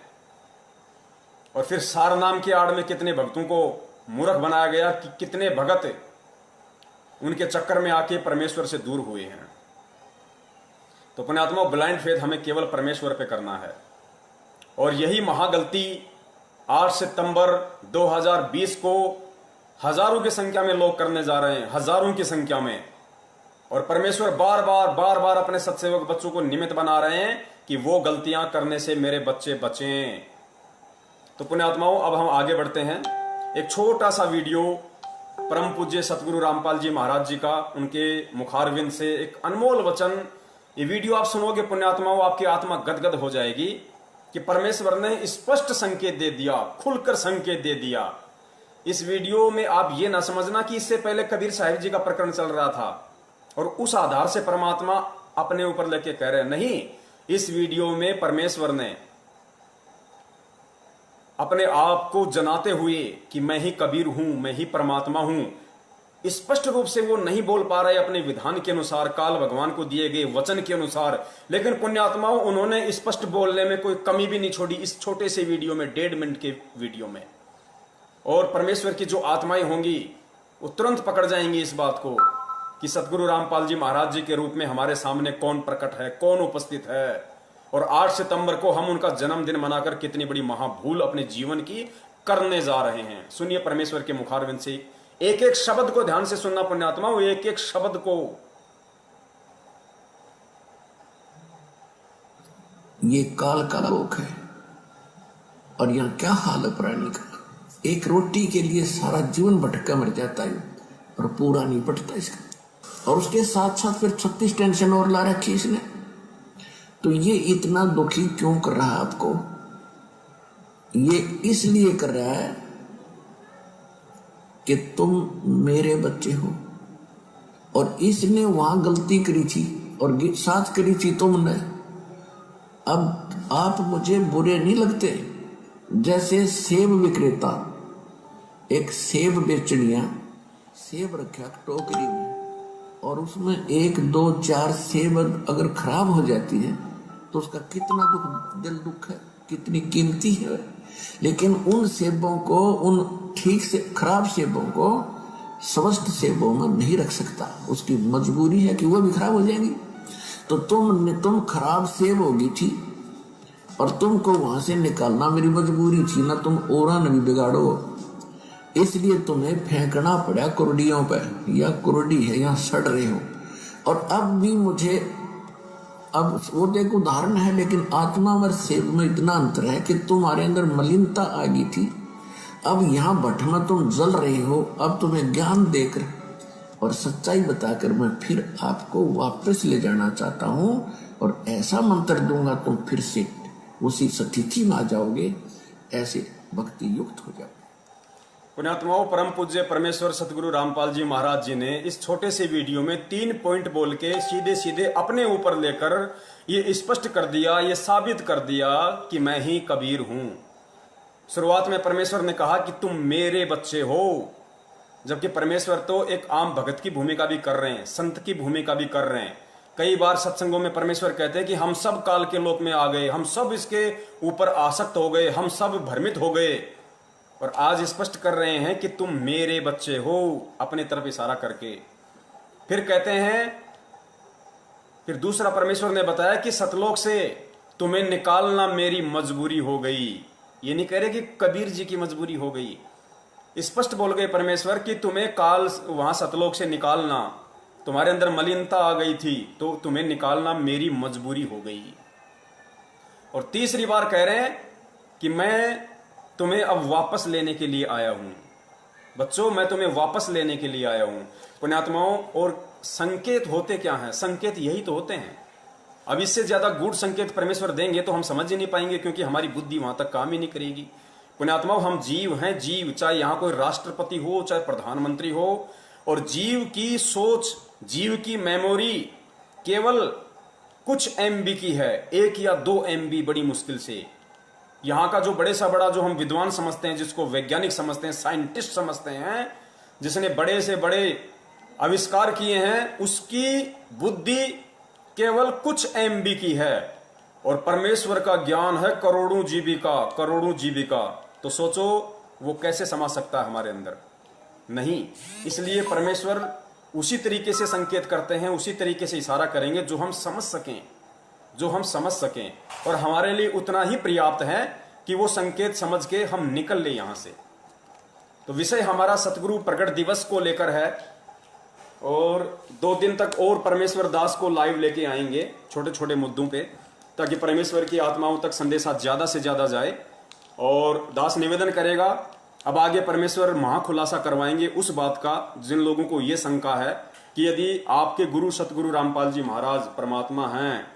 और फिर सार नाम की आड़ में कितने भक्तों को मूर्ख बनाया गया कि कितने भगत उनके चक्कर में आके परमेश्वर से दूर हुए हैं। तो पुण्यात्मा, ब्लाइंड फेथ हमें केवल परमेश्वर पे करना है। और यही महागलती 8 सितंबर 2020 को हजारों की संख्या में लोग करने जा रहे हैं, हजारों की संख्या में। और परमेश्वर बार बार अपने सत्सेवक बच्चों को निमित्त बना रहे हैं कि वो गलतियां करने से मेरे बच्चे बचें। तो पुण्यात्माओं, अब हम आगे बढ़ते हैं। एक छोटा सा वीडियो परम पूज्य सतगुरु रामपाल जी महाराज जी का, उनके मुखारविंद से एक अनमोल वचन। ये वीडियो आप सुनोगे पुण्यात्माओं, आपकी आत्मा गदगद हो जाएगी कि परमेश्वर ने स्पष्ट संकेत दे दिया, खुलकर संकेत दे दिया। इस वीडियो में आप ये ना समझना कि इससे पहले कबीर साहिब जी का प्रकरण चल रहा था और उस आधार से परमात्मा अपने ऊपर लेके कह रहे हैं। नहीं, इस वीडियो में परमेश्वर ने अपने आप को जनाते हुए कि मैं ही कबीर हूं, मैं ही परमात्मा हूं, स्पष्ट रूप से वो नहीं बोल पा रहे अपने विधान के अनुसार, काल भगवान को दिए गए वचन के अनुसार, लेकिन पुण्यात्माओं उन्होंने स्पष्ट बोलने में कोई कमी भी नहीं छोड़ी इस छोटे से वीडियो में, 1.5 मिनट के वीडियो में। और परमेश्वर की जो आत्माएं होंगी वो तुरंत पकड़ जाएंगी इस बात को कि सतगुरु रामपाल जी महाराज जी के रूप में हमारे सामने कौन प्रकट है, कौन उपस्थित है। और 8 सितंबर को हम उनका जन्मदिन मनाकर कितनी बड़ी महाभूल अपने जीवन की करने जा रहे हैं। सुनिए परमेश्वर के मुखारविंद से, एक एक शब्द को ध्यान से सुनना पुण्यात्मा, वो एक एक शब्द को। ये काल का लोक है। और यहाँ क्या हाल है प्राणी का, एक रोटी के लिए सारा जीवन भटका मर जाता है और पूरा नहीं पटता इसका, और उसके साथ साथ फिर 36 टेंशन और ला रखी इसने। तो ये इतना दुखी क्यों कर रहा है आपको? ये इसलिए कर रहा है कि तुम मेरे बच्चे हो, और इसने वहां गलती करी थी और साथ करी थी तुमने। अब आप मुझे बुरे नहीं लगते? जैसे सेब विक्रेता एक सेब बेचनिया सेब रखा टोकरी में, और उसमें 1 2 4 सेब अगर खराब हो जाती है तो उसका कितना दिल दुख है, कितनी कीमती है। लेकिन उन सेबों को, उन ठीक से खराब सेबों को स्वस्थ सेबों में नहीं रख सकता, उसकी मजबूरी है कि वो भी खराब हो जाएंगी। तो तुम खराब सेब होगी थी और तुमको वहां से निकालना मेरी मजबूरी थी ना, तुम औरा न भी बिगाड़ो, इसलिए तुम्हें फेंकना पड़ा कुर्डियों पे। या कुर्डी है, यहाँ सड़ रहे हो। और अब भी मुझे, अब वो एक उदाहरण है, लेकिन आत्मा और सेब में इतना अंतर है कि तुम्हारे अंदर मलिनता आ गई थी, अब यहाँ भट्ट में तुम जल रहे हो। अब तुम्हें ज्ञान देकर और सच्चाई बताकर मैं फिर आपको वापस ले जाना चाहता हूँ, और ऐसा मंत्र दूंगा तुम फिर से उसी स्थिति में आ जाओगे, ऐसे भक्ति युक्त हो जाओगे। पुण्यात्माओं, परम पूज्य परमेश्वर सतगुरु रामपाल जी महाराज जी ने इस छोटे से वीडियो में 3 पॉइंट बोल के सीधे सीधे अपने ऊपर लेकर ये स्पष्ट कर दिया, ये साबित कर दिया कि मैं ही कबीर हूं। शुरुआत में परमेश्वर ने कहा कि तुम मेरे बच्चे हो, जबकि परमेश्वर तो एक आम भगत की भूमिका भी कर रहे हैं, संत की भूमिका भी कर रहे हैं। कई बार सत्संगों में परमेश्वर कहते हैं कि हम सब काल के लोक में आ गए, हम सब इसके ऊपर आसक्त हो गए, हम सब भ्रमित हो गए। और आज स्पष्ट कर रहे हैं कि तुम मेरे बच्चे हो, अपने तरफ इशारा करके। फिर कहते हैं, फिर दूसरा परमेश्वर ने बताया कि सतलोक से तुम्हें निकालना मेरी मजबूरी हो गई। ये नहीं कह रहे कि कबीर जी की मजबूरी हो गई, स्पष्ट बोल गए परमेश्वर कि तुम्हें काल वहां सतलोक से निकालना, तुम्हारे अंदर मलिनता आ गई थी तो तुम्हें निकालना मेरी मजबूरी हो गई। और तीसरी बार कह रहे हैं कि मैं तुम्हें अब वापस लेने के लिए आया हूं। बच्चों, मैं तुम्हें वापस लेने के लिए आया हूं। पुण्यात्माओं, और संकेत होते क्या हैं? संकेत यही तो होते हैं। अब इससे ज्यादा गूढ़ संकेत परमेश्वर देंगे तो हम समझ ही नहीं पाएंगे, क्योंकि हमारी बुद्धि वहां तक काम ही नहीं करेगी। पुण्यात्माओं, हम जीव हैं, जीव, चाहे यहां कोई राष्ट्रपति हो, चाहे प्रधानमंत्री हो, और जीव की सोच, जीव की मेमोरी केवल कुछ MB की है, 1 या 2 MB बड़ी मुश्किल से। यहां का जो बड़े सा बड़ा, जो हम विद्वान समझते हैं, जिसको वैज्ञानिक समझते हैं, साइंटिस्ट समझते हैं, जिसने बड़े से बड़े आविष्कार किए हैं, उसकी बुद्धि केवल कुछ MB की है। और परमेश्वर का ज्ञान है करोड़ों जीबी का, करोड़ों जीबी का। तो सोचो वो कैसे समा सकता है हमारे अंदर? नहीं। इसलिए परमेश्वर उसी तरीके से संकेत करते हैं, उसी तरीके से इशारा करेंगे जो हम समझ सकें, जो हम समझ सकें। और हमारे लिए उतना ही पर्याप्त है कि वो संकेत समझ के हम निकल ले यहां से। तो विषय हमारा सतगुरु प्रकट दिवस को लेकर है, और 2 दिन तक और परमेश्वर दास को लाइव लेके आएंगे छोटे छोटे मुद्दों पे, ताकि परमेश्वर की आत्माओं तक संदेशा ज्यादा से ज्यादा जाए। और दास निवेदन करेगा, अब आगे परमेश्वर महाखुलासा करवाएंगे उस बात का जिन लोगों को यह शंका है कि यदि आपके गुरु सतगुरु रामपाल जी महाराज परमात्मा हैं,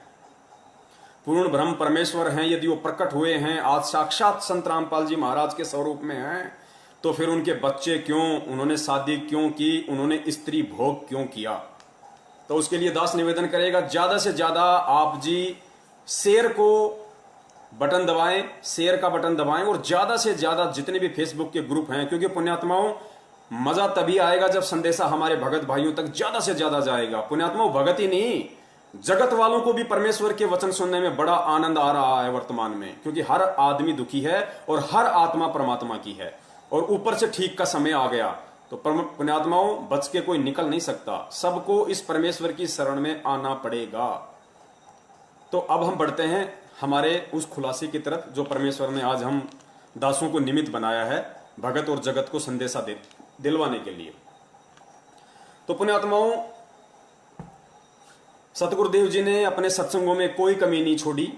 पूर्ण ब्रह्म परमेश्वर हैं, यदि वो प्रकट हुए हैं, आज साक्षात संत रामपाल जी महाराज के स्वरूप में हैं, तो फिर उनके बच्चे क्यों, उन्होंने शादी क्यों की, उन्होंने स्त्री भोग क्यों किया? तो उसके लिए दास निवेदन करेगा, ज्यादा से ज्यादा आप जी शेयर को बटन दबाएं, शेयर का बटन दबाएं, और ज्यादा से ज्यादा जितने भी फेसबुक के ग्रुप हैं, क्योंकि पुण्यात्माओं मजा तभी आएगा जब संदेशा हमारे भगत भाइयों तक ज्यादा से ज्यादा जाएगा। पुण्यात्माओं, भगत ही नहीं, जगत वालों को भी परमेश्वर के वचन सुनने में बड़ा आनंद आ रहा है वर्तमान में, क्योंकि हर आदमी दुखी है और हर आत्मा परमात्मा की है, और ऊपर से ठीक का समय आ गया। तो पुण्यात्माओं, बच के कोई निकल नहीं सकता, सबको इस परमेश्वर की शरण में आना पड़ेगा। तो अब हम बढ़ते हैं हमारे उस खुलासे की तरफ जो परमेश्वर ने आज हम दासों को निमित्त बनाया है भगत और जगत को संदेशा दिलवाने के लिए। तो पुण्यात्माओं, सतगुरुदेव जी ने अपने सत्संगों में कोई कमी नहीं छोड़ी,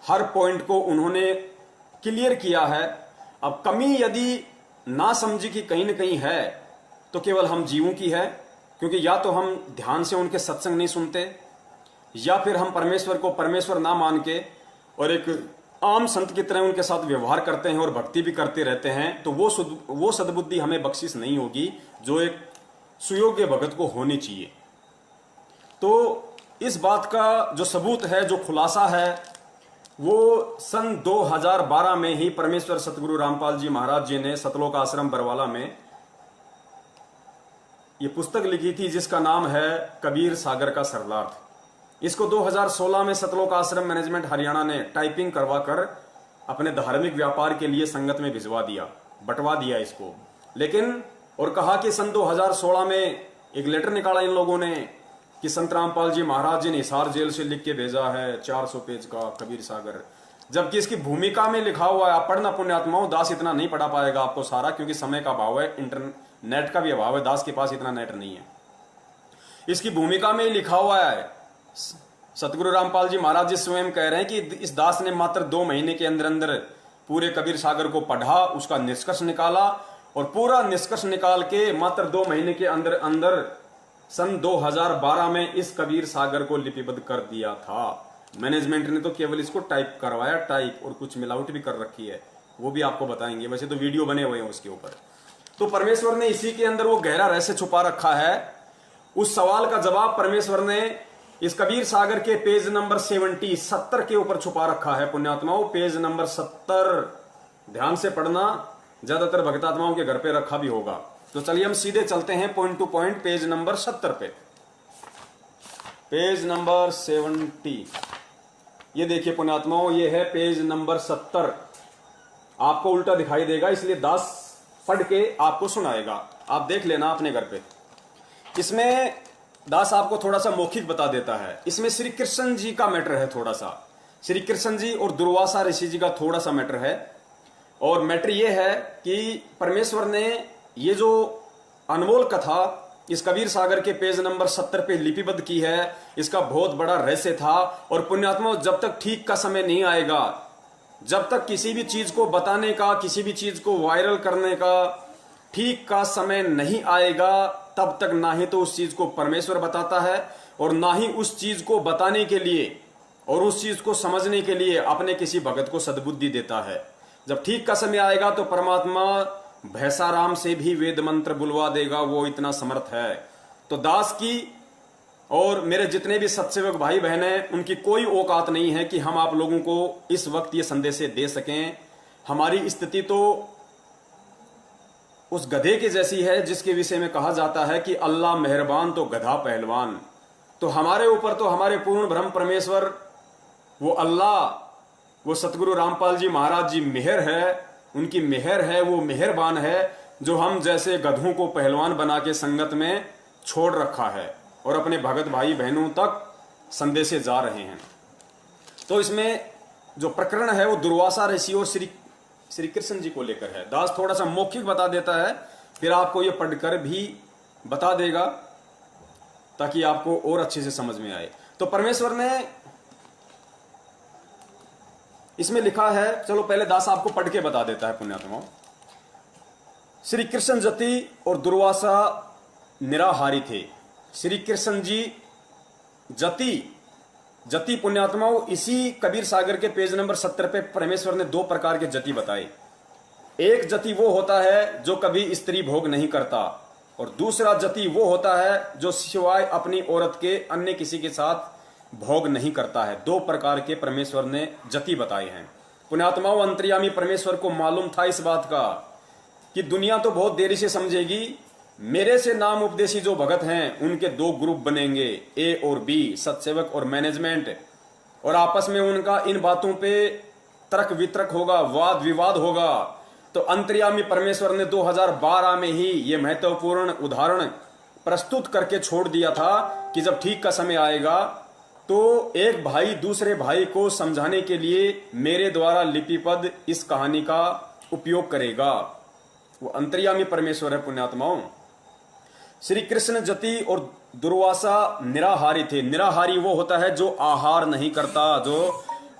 हर पॉइंट को उन्होंने क्लियर किया है। अब कमी यदि ना समझी कि कहीं ना कहीं है तो केवल हम जीवों की है, क्योंकि या तो हम ध्यान से उनके सत्संग नहीं सुनते, या फिर हम परमेश्वर को परमेश्वर ना मान के और एक आम संत की तरह उनके साथ व्यवहार करते हैं और भक्ति भी करते रहते हैं, तो वो सद्बुद्धि हमें बख्शिश नहीं होगी जो एक सुयोग्य भगत को होनी चाहिए। तो इस बात का जो सबूत है, जो खुलासा है, वो सन 2012 में ही परमेश्वर सतगुरु रामपाल जी महाराज जी ने सतलोक आश्रम बरवाला में ये पुस्तक लिखी थी जिसका नाम है कबीर सागर का सरलार्थ। इसको 2016 में सतलोक आश्रम मैनेजमेंट हरियाणा ने टाइपिंग करवाकर अपने धार्मिक व्यापार के लिए संगत में भिजवा दिया, बंटवा दिया इसको। लेकिन और कहा कि सन 2016 में एक लेटर निकाला इन लोगों ने कि संत रामपाल जी महाराज जी ने हिसार जेल से लिख के भेजा है 400 पेज का कबीर सागर, जबकि इसकी भूमिका में लिखा हुआ है, आप पढ़ना पुण्यात्माओं, दास इतना नहीं पढ़ा पाएगा आपको सारा, क्योंकि समय का अभाव है, इंटरनेट का भी अभाव है, दास के पास इतना नेट नहीं है। इसकी भूमिका में लिखा हुआ है, सतगुरु रामपाल जी महाराज जी स्वयं कह रहे हैं कि इस दास ने मात्र 2 महीने के अंदर अंदर पूरे कबीर सागर को पढ़ा, उसका निष्कर्ष निकाला, और पूरा निष्कर्ष निकाल के मात्र 2 महीने के अंदर अंदर सन 2012 में इस कबीर सागर को लिपिबद्ध कर दिया था। मैनेजमेंट ने तो केवल इसको टाइप करवाया, टाइप, और कुछ मिलावट भी कर रखी है, वो भी आपको बताएंगे, वैसे तो वीडियो बने हुए हैं उसके ऊपर। तो परमेश्वर ने इसी के अंदर वो गहरा रहस्य छुपा रखा है। उस सवाल का जवाब परमेश्वर ने इस कबीर सागर के पेज नंबर 70 के ऊपर छुपा रखा है पुण्यात्माओं। पेज नंबर 70 ध्यान से पढ़ना, ज्यादातर भक्तात्माओं के घर पे रखा भी होगा। तो चलिए हम सीधे चलते हैं point two point page number 70 पे। पेज नंबर 70, ये देखिए पुण्यात्माओं, ये है पेज नंबर 70। आपको उल्टा दिखाई देगा, इसलिए दास पढ़ के आपको सुनाएगा, आप देख लेना अपने घर पे। इसमें दास आपको थोड़ा सा मौखिक बता देता है। इसमें श्री कृष्ण जी का मैटर है, थोड़ा सा श्री कृष्ण जी और दुर्वासा ऋषि जी का थोड़ा सा मैटर है। और मैटर ये है कि परमेश्वर ने ये जो अनमोल कथा इस कबीर सागर के पेज नंबर 70 पे लिपिबद्ध की है, इसका बहुत बड़ा रहस्य था। और पुण्यात्मा, जब तक ठीक का समय नहीं आएगा, जब तक किसी भी चीज को बताने का, किसी भी चीज को वायरल करने का ठीक का समय नहीं आएगा, तब तक ना ही तो उस चीज को परमेश्वर बताता है और ना ही उस चीज को बताने के लिए और उस चीज को समझने के लिए अपने किसी भगत को सद्बुद्धि देता है। जब ठीक का समय आएगा तो परमात्मा भैसाराम से भी वेद मंत्र बुलवा देगा, वो इतना समर्थ है। तो दास की और मेरे जितने भी सत्सेवक भाई बहन हैं, उनकी कोई औकात नहीं है कि हम आप लोगों को इस वक्त ये संदेश दे सकें। हमारी स्थिति तो उस गधे की जैसी है जिसके विषय में कहा जाता है कि अल्लाह मेहरबान तो गधा पहलवान। तो हमारे ऊपर तो हमारे पूर्ण ब्रह्म परमेश्वर, वो अल्लाह, वो सतगुरु रामपाल जी महाराज जी मेहर है, उनकी मेहर है, वो मेहरबान है, जो हम जैसे गधों को पहलवान बना के संगत में छोड़ रखा है और अपने भगत भाई बहनों तक संदेशे जा रहे हैं। तो इसमें जो प्रकरण है वो दुर्वासा ऋषि और श्री कृष्ण जी को लेकर है। दास थोड़ा सा मौखिक बता देता है, फिर आपको ये पढ़कर भी बता देगा ताकि आपको और अच्छे से समझ में आए। तो परमेश्वर ने इसमें लिखा है, चलो पहले दास आपको पढ़ के बता देता है पुण्यात्माओं। श्री कृष्ण जति और दुर्वासा निराहारी थे। श्री कृष्ण जी जति पुण्यात्माओं, इसी कबीर सागर के पेज नंबर 70 पे परमेश्वर ने 2 प्रकार के जति बताए। एक जति वो होता है जो कभी स्त्री भोग नहीं करता, और दूसरा जति वो होता है जो सिवाय अपनी औरत के अन्य किसी के साथ भोग नहीं करता है। 2 प्रकार के परमेश्वर ने जति बताए हैं पुण्यात्माओं। अंतर्यामी परमेश्वर को मालूम था इस बात का कि दुनिया तो बहुत देरी से समझेगी, मेरे से नाम उपदेशी जो भगत हैं उनके 2 ग्रुप बनेंगे, ए और बी, सत्सेवक और मैनेजमेंट, और आपस में उनका इन बातों पे तर्क वितर्क होगा, वाद विवाद होगा। तो अंतर्यामी परमेश्वर ने 2012 में ही ये महत्वपूर्ण उदाहरण प्रस्तुत करके छोड़ दिया था कि जब ठीक का समय आएगा तो एक भाई दूसरे भाई को समझाने के लिए मेरे द्वारा लिपिबद्ध इस कहानी का उपयोग करेगा। वो अंतर्यामी परमेश्वर है पुण्यात्माओं। श्री कृष्ण जति और दुर्वासा निराहारी थे। निराहारी वो होता है जो आहार नहीं करता,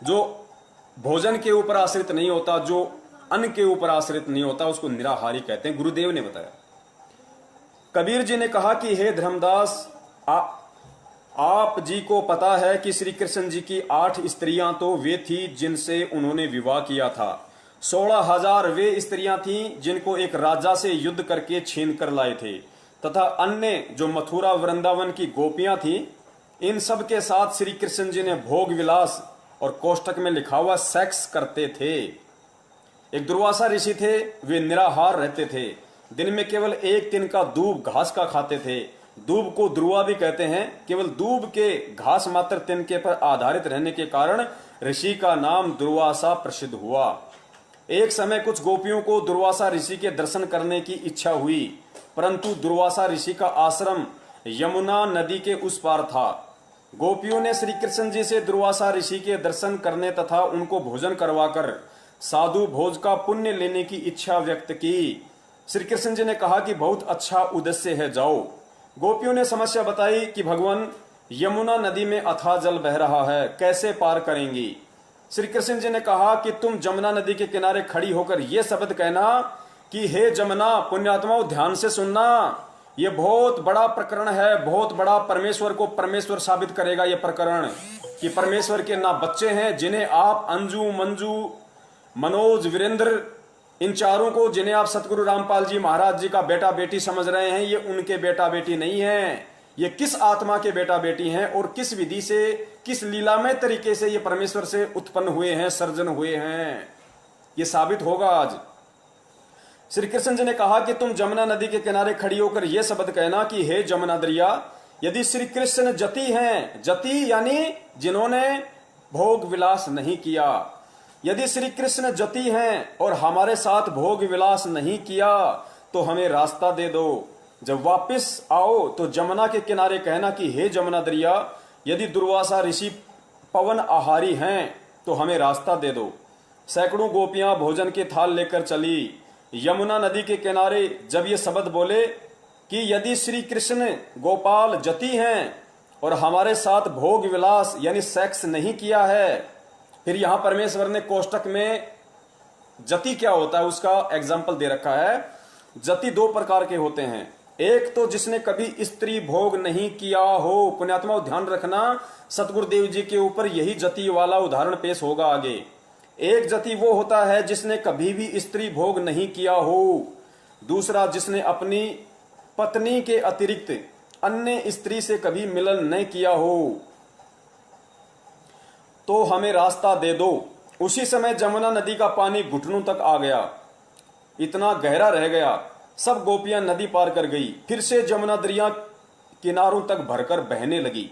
जो भोजन के ऊपर आश्रित नहीं होता, जो अन्न के ऊपर आश्रित नहीं होता, उसको निराहारी कहते हैं, गुरुदेव ने बताया। कबीर जी ने कहा कि हे धर्मदास, आप जी को पता है कि श्री कृष्ण जी की 8 स्त्रियां तो वे थी जिनसे उन्होंने विवाह किया था। 16,000 वे स्त्रियां थीं जिनको एक राजा से युद्ध करके छीन कर लाए थे, तथा अन्य जो मथुरा वृंदावन की गोपियां थीं, इन सब के साथ श्री कृष्ण जी ने भोग विलास और कोष्टक में लिखा हुआ सेक्स करते थे। एक दुर्वासा ऋषि थे, वे निराहार रहते थे, दिन में केवल 1 तिनका दूब घास का खाते थे। दूब को ध्रुवा भी कहते हैं। केवल दूब के घास मात्र तिनके पर आधारित रहने के कारण ऋषि का नाम दुर्वासा प्रसिद्ध हुआ। एक समय कुछ गोपियों को दुर्वासा ऋषि के दर्शन करने की इच्छा हुई, परंतु दुर्वासा ऋषि का आश्रम यमुना नदी के उस पार था। गोपियों ने श्री कृष्ण जी से दुर्वासा ऋषि के दर्शन करने तथा उनको भोजन करवाकर साधु भोज का पुण्य लेने की इच्छा व्यक्त की। श्री कृष्ण जी ने कहा कि बहुत अच्छा उद्देश्य है, जाओ। गोपियों ने समस्या बताई कि भगवान, यमुना नदी में अथाह जल बह रहा है, कैसे पार करेंगी। श्री कृष्ण जी ने कहा कि तुम जमुना नदी के किनारे खड़ी होकर यह शब्द कहना कि हे जमुना, पुण्यात्माओं ध्यान से सुनना, ये बहुत बड़ा प्रकरण है, बहुत बड़ा, परमेश्वर को परमेश्वर साबित करेगा ये प्रकरण, कि परमेश्वर के ना बच्चे हैं जिन्हें आप अंजू, मंजू, मनोज, वीरेंद्र, इन चारों को जिन्हें आप सतगुरु रामपाल जी महाराज जी का बेटा बेटी समझ रहे हैं, ये उनके बेटा बेटी नहीं है। ये किस आत्मा के बेटा बेटी हैं और किस विधि से, किस लीलामय तरीके से ये परमेश्वर से उत्पन्न हुए हैं, सर्जन हुए हैं, ये साबित होगा आज। श्री कृष्ण जी ने कहा कि तुम जमुना नदी के किनारे खड़ी होकर यह शब्द कहना कि हे जमुना दरिया, यदि श्री कृष्ण जति हैं, जति यानी जिन्होंने भोग विलास नहीं किया, यदि श्री कृष्ण जति हैं और हमारे साथ भोग विलास नहीं किया तो हमें रास्ता दे दो। जब वापस आओ तो जमुना के किनारे कहना कि हे जमुना दरिया, यदि दुर्वासा ऋषि पवन आहारी हैं तो हमें रास्ता दे दो। सैकड़ों गोपियां भोजन के थाल लेकर चली। यमुना नदी के किनारे जब ये शब्द बोले कि यदि श्री कृष्ण गोपाल जति हैं और हमारे साथ भोग विलास यानी सेक्स नहीं किया है, फिर यहां परमेश्वर ने कोष्टक में जति क्या होता है उसका एग्जाम्पल दे रखा है। जति 2 प्रकार के होते हैं, एक तो जिसने कभी स्त्री भोग नहीं किया हो, पुण्यात्माओं ध्यान रखना, सतगुरुदेव जी के ऊपर यही जति वाला उदाहरण पेश होगा आगे। एक जति वो होता है जिसने कभी भी स्त्री भोग नहीं किया हो, दूसरा जिसने अपनी पत्नी के अतिरिक्त अन्य स्त्री से कभी मिलन नहीं किया हो। तो हमें रास्ता दे दो। उसी समय जमुना नदी का पानी घुटनों तक आ गया, इतना गहरा रह गया। सब गोपियां नदी पार कर गई। फिर से जमुना दरिया किनारों तक भरकर बहने लगी।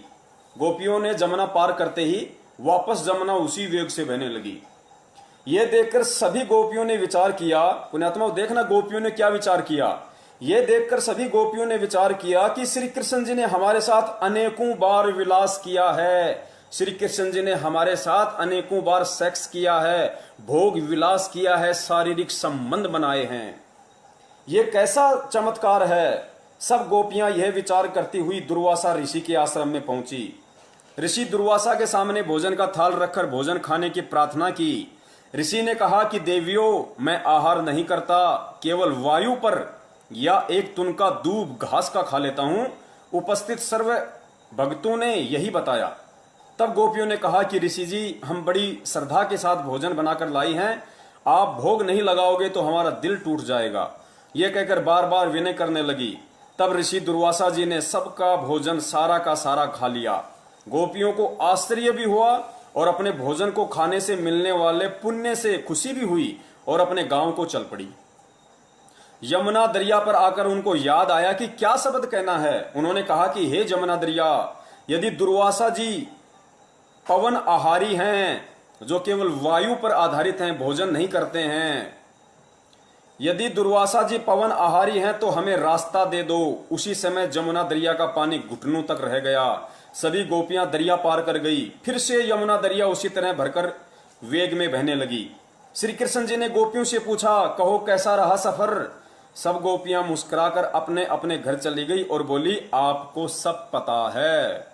गोपियों ने जमुना पार करते ही वापस जमुना उसी वेग से बहने लगी। यह देखकर सभी गोपियों ने विचार किया, पुण्यात्माओं देखना गोपियों ने क्या विचार किया। यह देखकर सभी गोपियों ने विचार किया कि श्री कृष्ण जी ने हमारे साथ अनेकों बार विलास किया है, श्री कृष्ण जी ने हमारे साथ अनेकों बार सेक्स किया है, भोग विलास किया है, शारीरिक संबंध बनाए हैं। यह कैसा चमत्कार है। सब गोपियां यह विचार करती हुई दुर्वासा ऋषि के आश्रम में पहुंची। ऋषि दुर्वासा के सामने भोजन का थाल रखकर भोजन खाने की प्रार्थना की। ऋषि ने कहा कि देवियों, मैं आहार नहीं करता, केवल वायु पर या एक तुनका दूब घास का खा लेता हूं। उपस्थित सर्व भक्तों ने यही बताया। तब गोपियों ने कहा कि ऋषि जी, हम बड़ी श्रद्धा के साथ भोजन बनाकर लाई हैं, आप भोग नहीं लगाओगे तो हमारा दिल टूट जाएगा। यह कहकर बार बार विनय करने लगी। तब ऋषि दुर्वासा जी ने सबका भोजन सारा का सारा खा लिया। गोपियों को आश्चर्य भी हुआ और अपने भोजन को खाने से मिलने वाले पुण्य से खुशी भी हुई और अपने गांव को चल पड़ी। यमुना दरिया पर आकर उनको याद आया कि क्या शब्द कहना है। उन्होंने कहा कि हे जमुना दरिया, यदि दुर्वासा जी पवन आहारी हैं, जो केवल वायु पर आधारित हैं, भोजन नहीं करते हैं, यदि दुर्वासा जी पवन आहारी हैं तो हमें रास्ता दे दो। उसी समय जमुना दरिया का पानी घुटनों तक रह गया। सभी गोपियां दरिया पार कर गई। फिर से यमुना दरिया उसी तरह भरकर वेग में बहने लगी। श्री कृष्ण जी ने गोपियों से पूछा, कहो कैसा रहा सफर। सब गोपियां मुस्कुराकर अपने अपने घर चली गई और बोली, आपको सब पता है।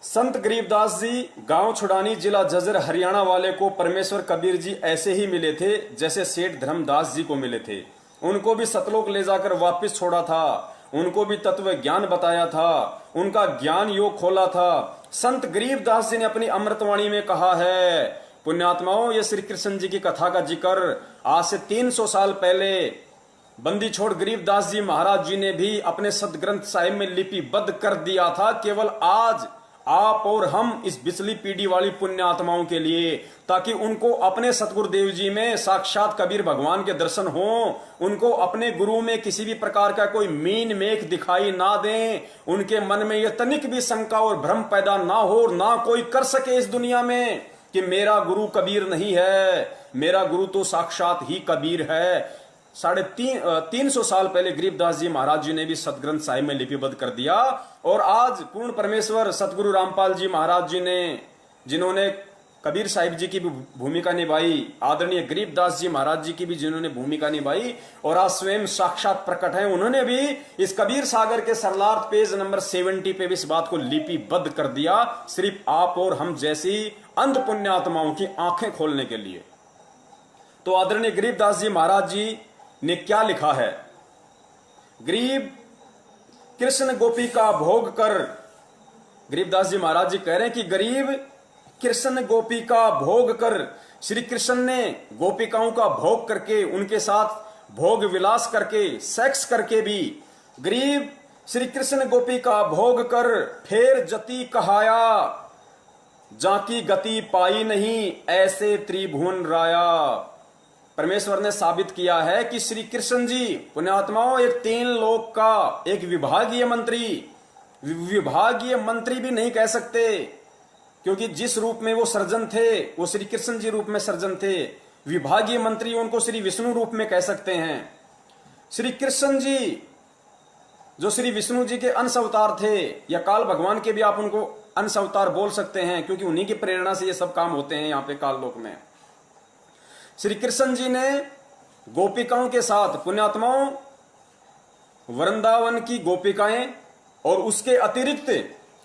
संत गरीबदास जी गांव छुड़ानी जिला झज्जर हरियाणा वाले को परमेश्वर कबीर जी ऐसे ही मिले थे जैसे सेठ धर्मदास जी को मिले थे। उनको भी सतलोक ले जाकर वापस छोड़ा था, उनको भी तत्व ज्ञान बताया था, उनका ज्ञान योग खोला था। संत गरीबदास जी ने अपनी अमृतवाणी में कहा है, पुण्यात्माओं, ये श्री कृष्ण जी की कथा का जिक्र आज से 300 साल पहले बंदी छोड़ गरीबदास जी महाराज जी ने भी अपने सदग्रंथ साहिब में लिपिबद्ध कर दिया था। केवल आज आप और हम इस बिचली पीढ़ी वाली पुण्यात्माओं के लिए, ताकि उनको अपने सतगुरुदेव जी में साक्षात कबीर भगवान के दर्शन हो, उनको अपने गुरु में किसी भी प्रकार का कोई मीन मेख दिखाई ना दें, उनके मन में यह तनिक भी शंका और भ्रम पैदा ना हो, ना कोई कर सके इस दुनिया में कि मेरा गुरु कबीर नहीं है, मेरा गुरु तो साक्षात ही कबीर है। 350 साल पहले गरीबदास जी महाराज जी ने भी सतग्रंथ साहिब में लिपिबद्ध कर दिया। और आज पूर्ण परमेश्वर सतगुरु रामपाल जी महाराज जी ने, जिन्होंने कबीर साहिब जी की भी भूमिका निभाई, आदरणीय गरीबदास जी महाराज जी की भी जिन्होंने भूमिका निभाई, और आज स्वयं साक्षात प्रकट है, उन्होंने भी इस कबीर सागर के सरलार्थ पेज नंबर 70 पे भी इस बात को लिपिबद्ध कर दिया, सिर्फ आप और हम जैसी अंध पुण्यात्माओं की आंखें खोलने के लिए। तो आदरणीय गरीबदास जी महाराज जी ने क्या लिखा है? गरीब कृष्ण गोपी का भोग कर, गरीबदास जी महाराज जी कह रहे हैं कि गरीब कृष्ण गोपी का भोग कर, श्री कृष्ण ने गोपिकाओं का भोग करके, उनके साथ भोग विलास करके, सेक्स करके भी, गरीब श्री कृष्ण गोपी का भोग कर फेर जति कहाया, जाकी गति पाई नहीं ऐसे त्रिभुवन राया। परमेश्वर ने साबित किया है कि श्री कृष्ण जी पुण्यात्माओं एक 3 लोक का एक विभागीय मंत्री भी नहीं कह सकते, क्योंकि जिस रूप में वो सर्जन थे वो श्री कृष्ण जी रूप में सर्जन थे। विभागीय मंत्री उनको श्री विष्णु रूप में कह सकते हैं। श्री कृष्ण जी जो श्री विष्णु जी के अंश अवतार थे, या काल भगवान के भी आप उनको अंश अवतार बोल सकते हैं, क्योंकि उन्हीं की प्रेरणा से ये सब काम होते हैं यहाँ पे काल लोक में। श्री कृष्ण जी ने गोपिकाओं के साथ, पुण्यात्माओं, वृंदावन की गोपिकाएं और उसके अतिरिक्त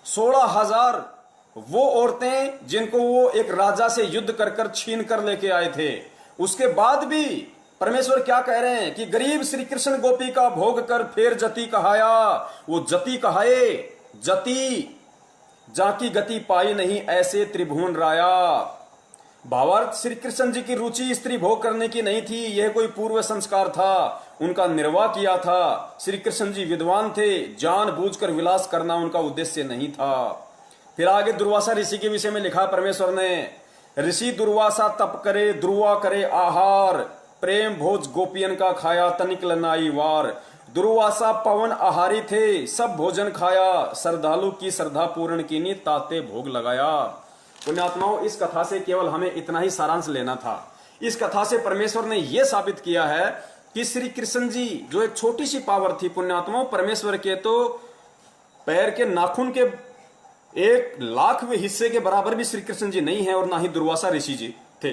16,000 वो औरतें जिनको वो एक राजा से युद्ध कर कर छीन कर लेके आए थे, उसके बाद भी परमेश्वर क्या कह रहे हैं कि गरीब श्री कृष्ण गोपी का भोग कर फेर जति कहाया। वो जति कहाए, जति जाकी गति पाई नहीं ऐसे त्रिभुवन राया। भावार्थ, श्री कृष्ण जी की रुचि स्त्री भोग करने की नहीं थी, यह कोई पूर्व संस्कार था, उनका निर्वाह किया था। श्री कृष्ण जी विद्वान थे, जानबूझकर विलास करना उनका उद्देश्य नहीं था। फिर आगे दुर्वासा ऋषि के विषय में लिखा परमेश्वर ने, ऋषि दुर्वासा तप करे, दुर्वा करे आहार, प्रेम भोज गोपियन का खाया तनिक लनाई वार। दुर्वासा पवन आहारी थे, सब भोजन खाया, श्रद्धालु की श्रद्धा पूर्ण कीनी, ताते भोग लगाया। पुण्यात्माओं, इस कथा से केवल हमें इतना ही सारांश लेना था। इस कथा से परमेश्वर ने यह साबित किया है कि श्री कृष्ण जी जो एक छोटी सी पावर थी, पुण्यात्माओं, परमेश्वर के तो पैर के नाखून के 1,00,000वें हिस्से के बराबर भी श्री कृष्ण जी नहीं है, और ना ही दुर्वासा ऋषि जी थे,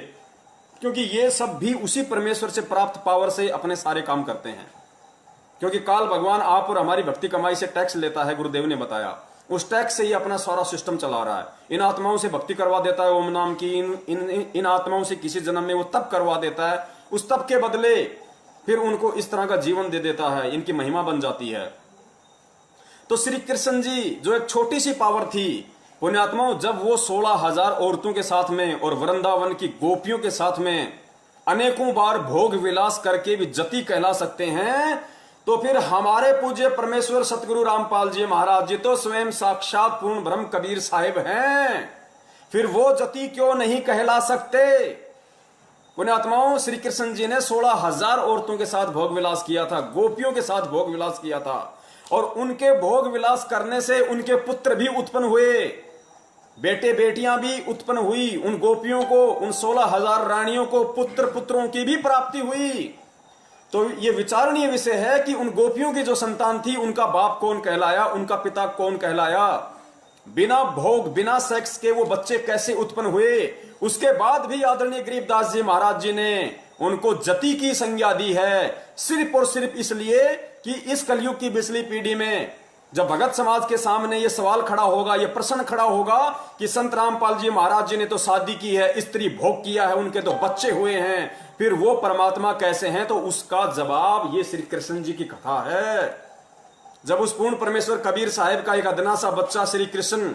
क्योंकि ये सब भी उसी परमेश्वर से प्राप्त पावर से अपने सारे काम करते हैं। क्योंकि काल भगवान आप और हमारी भक्ति कमाई से टैक्स लेता है, गुरुदेव ने बताया, उस टैक्स से ही अपना सारा सिस्टम चला रहा है। इन आत्माओं से भक्ति करवा देता है ओम नाम की, इन आत्माओं से किसी जन्म में वो तप करवा देता है, उस तप के बदले फिर उनको इस तरह का जीवन दे देता है, इनकी महिमा बन जाती है। तो श्री कृष्ण जी जो एक छोटी सी पावर थी, पुण्यात्माओं, जब वो 16,000 औरतों के साथ में और वृंदावन की गोपियों के साथ में अनेकों बार भोग विलास करके भी जति कहला सकते हैं, तो फिर हमारे पूज्य परमेश्वर सतगुरु रामपाल जी महाराज जी तो स्वयं साक्षात पूर्ण ब्रह्म कबीर साहिब हैं, फिर वो जति क्यों नहीं कहला सकते? पुण्यात्माओं, श्री कृष्ण जी ने 16,000 औरतों के साथ भोग विलास किया था, गोपियों के साथ भोग विलास किया था, और उनके भोग विलास करने से उनके पुत्र भी उत्पन्न हुए, बेटे बेटियां भी उत्पन्न हुई, उन गोपियों को, उन 16,000 रानियों को पुत्र पुत्रों की भी प्राप्ति हुई। तो ये विचारणीय विषय है कि उन गोपियों की जो संतान थी, उनका बाप कौन कहलाया, उनका पिता कौन कहलाया, बिना भोग बिना सेक्स के वो बच्चे कैसे उत्पन्न हुए। उसके बाद भी आदरणीय गरीबदास जी महाराज जी ने उनको जति की संज्ञा दी है, सिर्फ और सिर्फ इसलिए कि इस कलयुग की बिचली पीढ़ी में जब भगत समाज के सामने ये सवाल खड़ा होगा, ये प्रश्न खड़ा होगा कि संत रामपाल जी महाराज जी ने तो शादी की है, स्त्री भोग किया है, उनके तो बच्चे हुए हैं, फिर वो परमात्मा कैसे हैं? तो उसका जवाब ये श्री कृष्ण जी की कथा है। जब उस पूर्ण परमेश्वर कबीर साहिब का एक अदना सा बच्चा श्री कृष्ण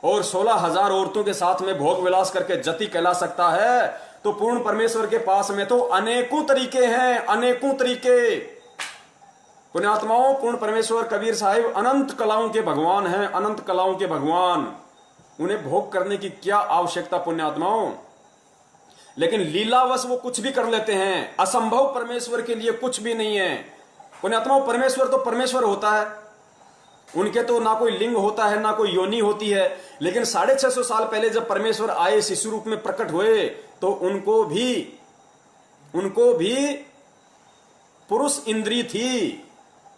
और 16,000 औरतों के साथ में भोग विलास करके जति कहला सकता है, तो पूर्ण परमेश्वर के पास में तो अनेकों तरीके हैं, अनेकों तरीके। पुण्यात्माओं, पूर्ण परमेश्वर कबीर साहिब अनंत कलाओं के भगवान हैं, अनंत कलाओं के भगवान। उन्हें भोग करने की क्या आवश्यकता पुण्यात्माओं? लेकिन लीलावश वो कुछ भी कर लेते हैं। असंभव परमेश्वर के लिए कुछ भी नहीं है पुण्यात्माओं। परमेश्वर तो परमेश्वर होता है, उनके तो ना कोई लिंग होता है, ना कोई योनि होती है। लेकिन 650 साल पहले जब परमेश्वर आए, शिशु रूप में प्रकट हुए, तो उनको भी पुरुष इंद्री थी।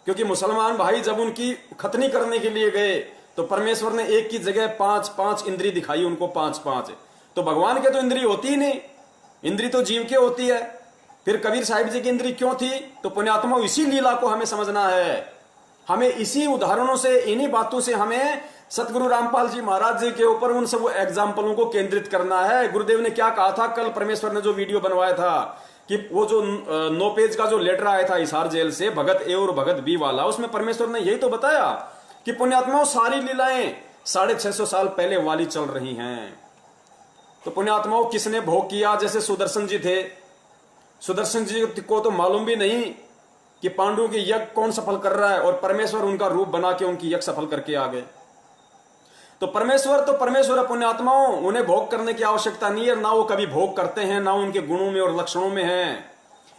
क्योंकि मुसलमान भाई जब उनकी खतनी करने के लिए गए, तो परमेश्वर ने एक की जगह 5-5 इंद्री दिखाई उनको, 5-5। तो भगवान के तो इंद्री होती ही नहीं, इंद्री तो जीव के होती है। फिर कबीर साहिब जी की इंद्री क्यों थी? तो पुण्यात्मा इसी लीला को हमें समझना है। हमें इसी उदाहरणों से, इन्हीं बातों से हमें सतगुरु रामपाल जी महाराज जी के ऊपर उन सब एग्जाम्पलों को केंद्रित करना है। गुरुदेव ने क्या कहा था? कल परमेश्वर ने जो वीडियो बनवाया था कि वो जो 9 पेज का जो लेटर आया था हिसार जेल से, भगत ए और भगत बी वाला, उसमें परमेश्वर ने यही तो बताया कि पुण्यात्माओं सारी लीलाएं 650 साल पहले वाली चल रही हैं। तो पुण्यात्माओं किसने भोग किया? जैसे सुदर्शन जी थे, सुदर्शन जी को तो मालूम भी नहीं कि पांडुओं के यज्ञ कौन सफल कर रहा है, और परमेश्वर उनका रूप बना के उनकी यज्ञ सफल करके आ गए। तो परमेश्वर है पुण्यात्माओं, उन्हें भोग करने की आवश्यकता नहीं है, ना वो कभी भोग करते हैं, ना उनके गुणों में और लक्षणों में है।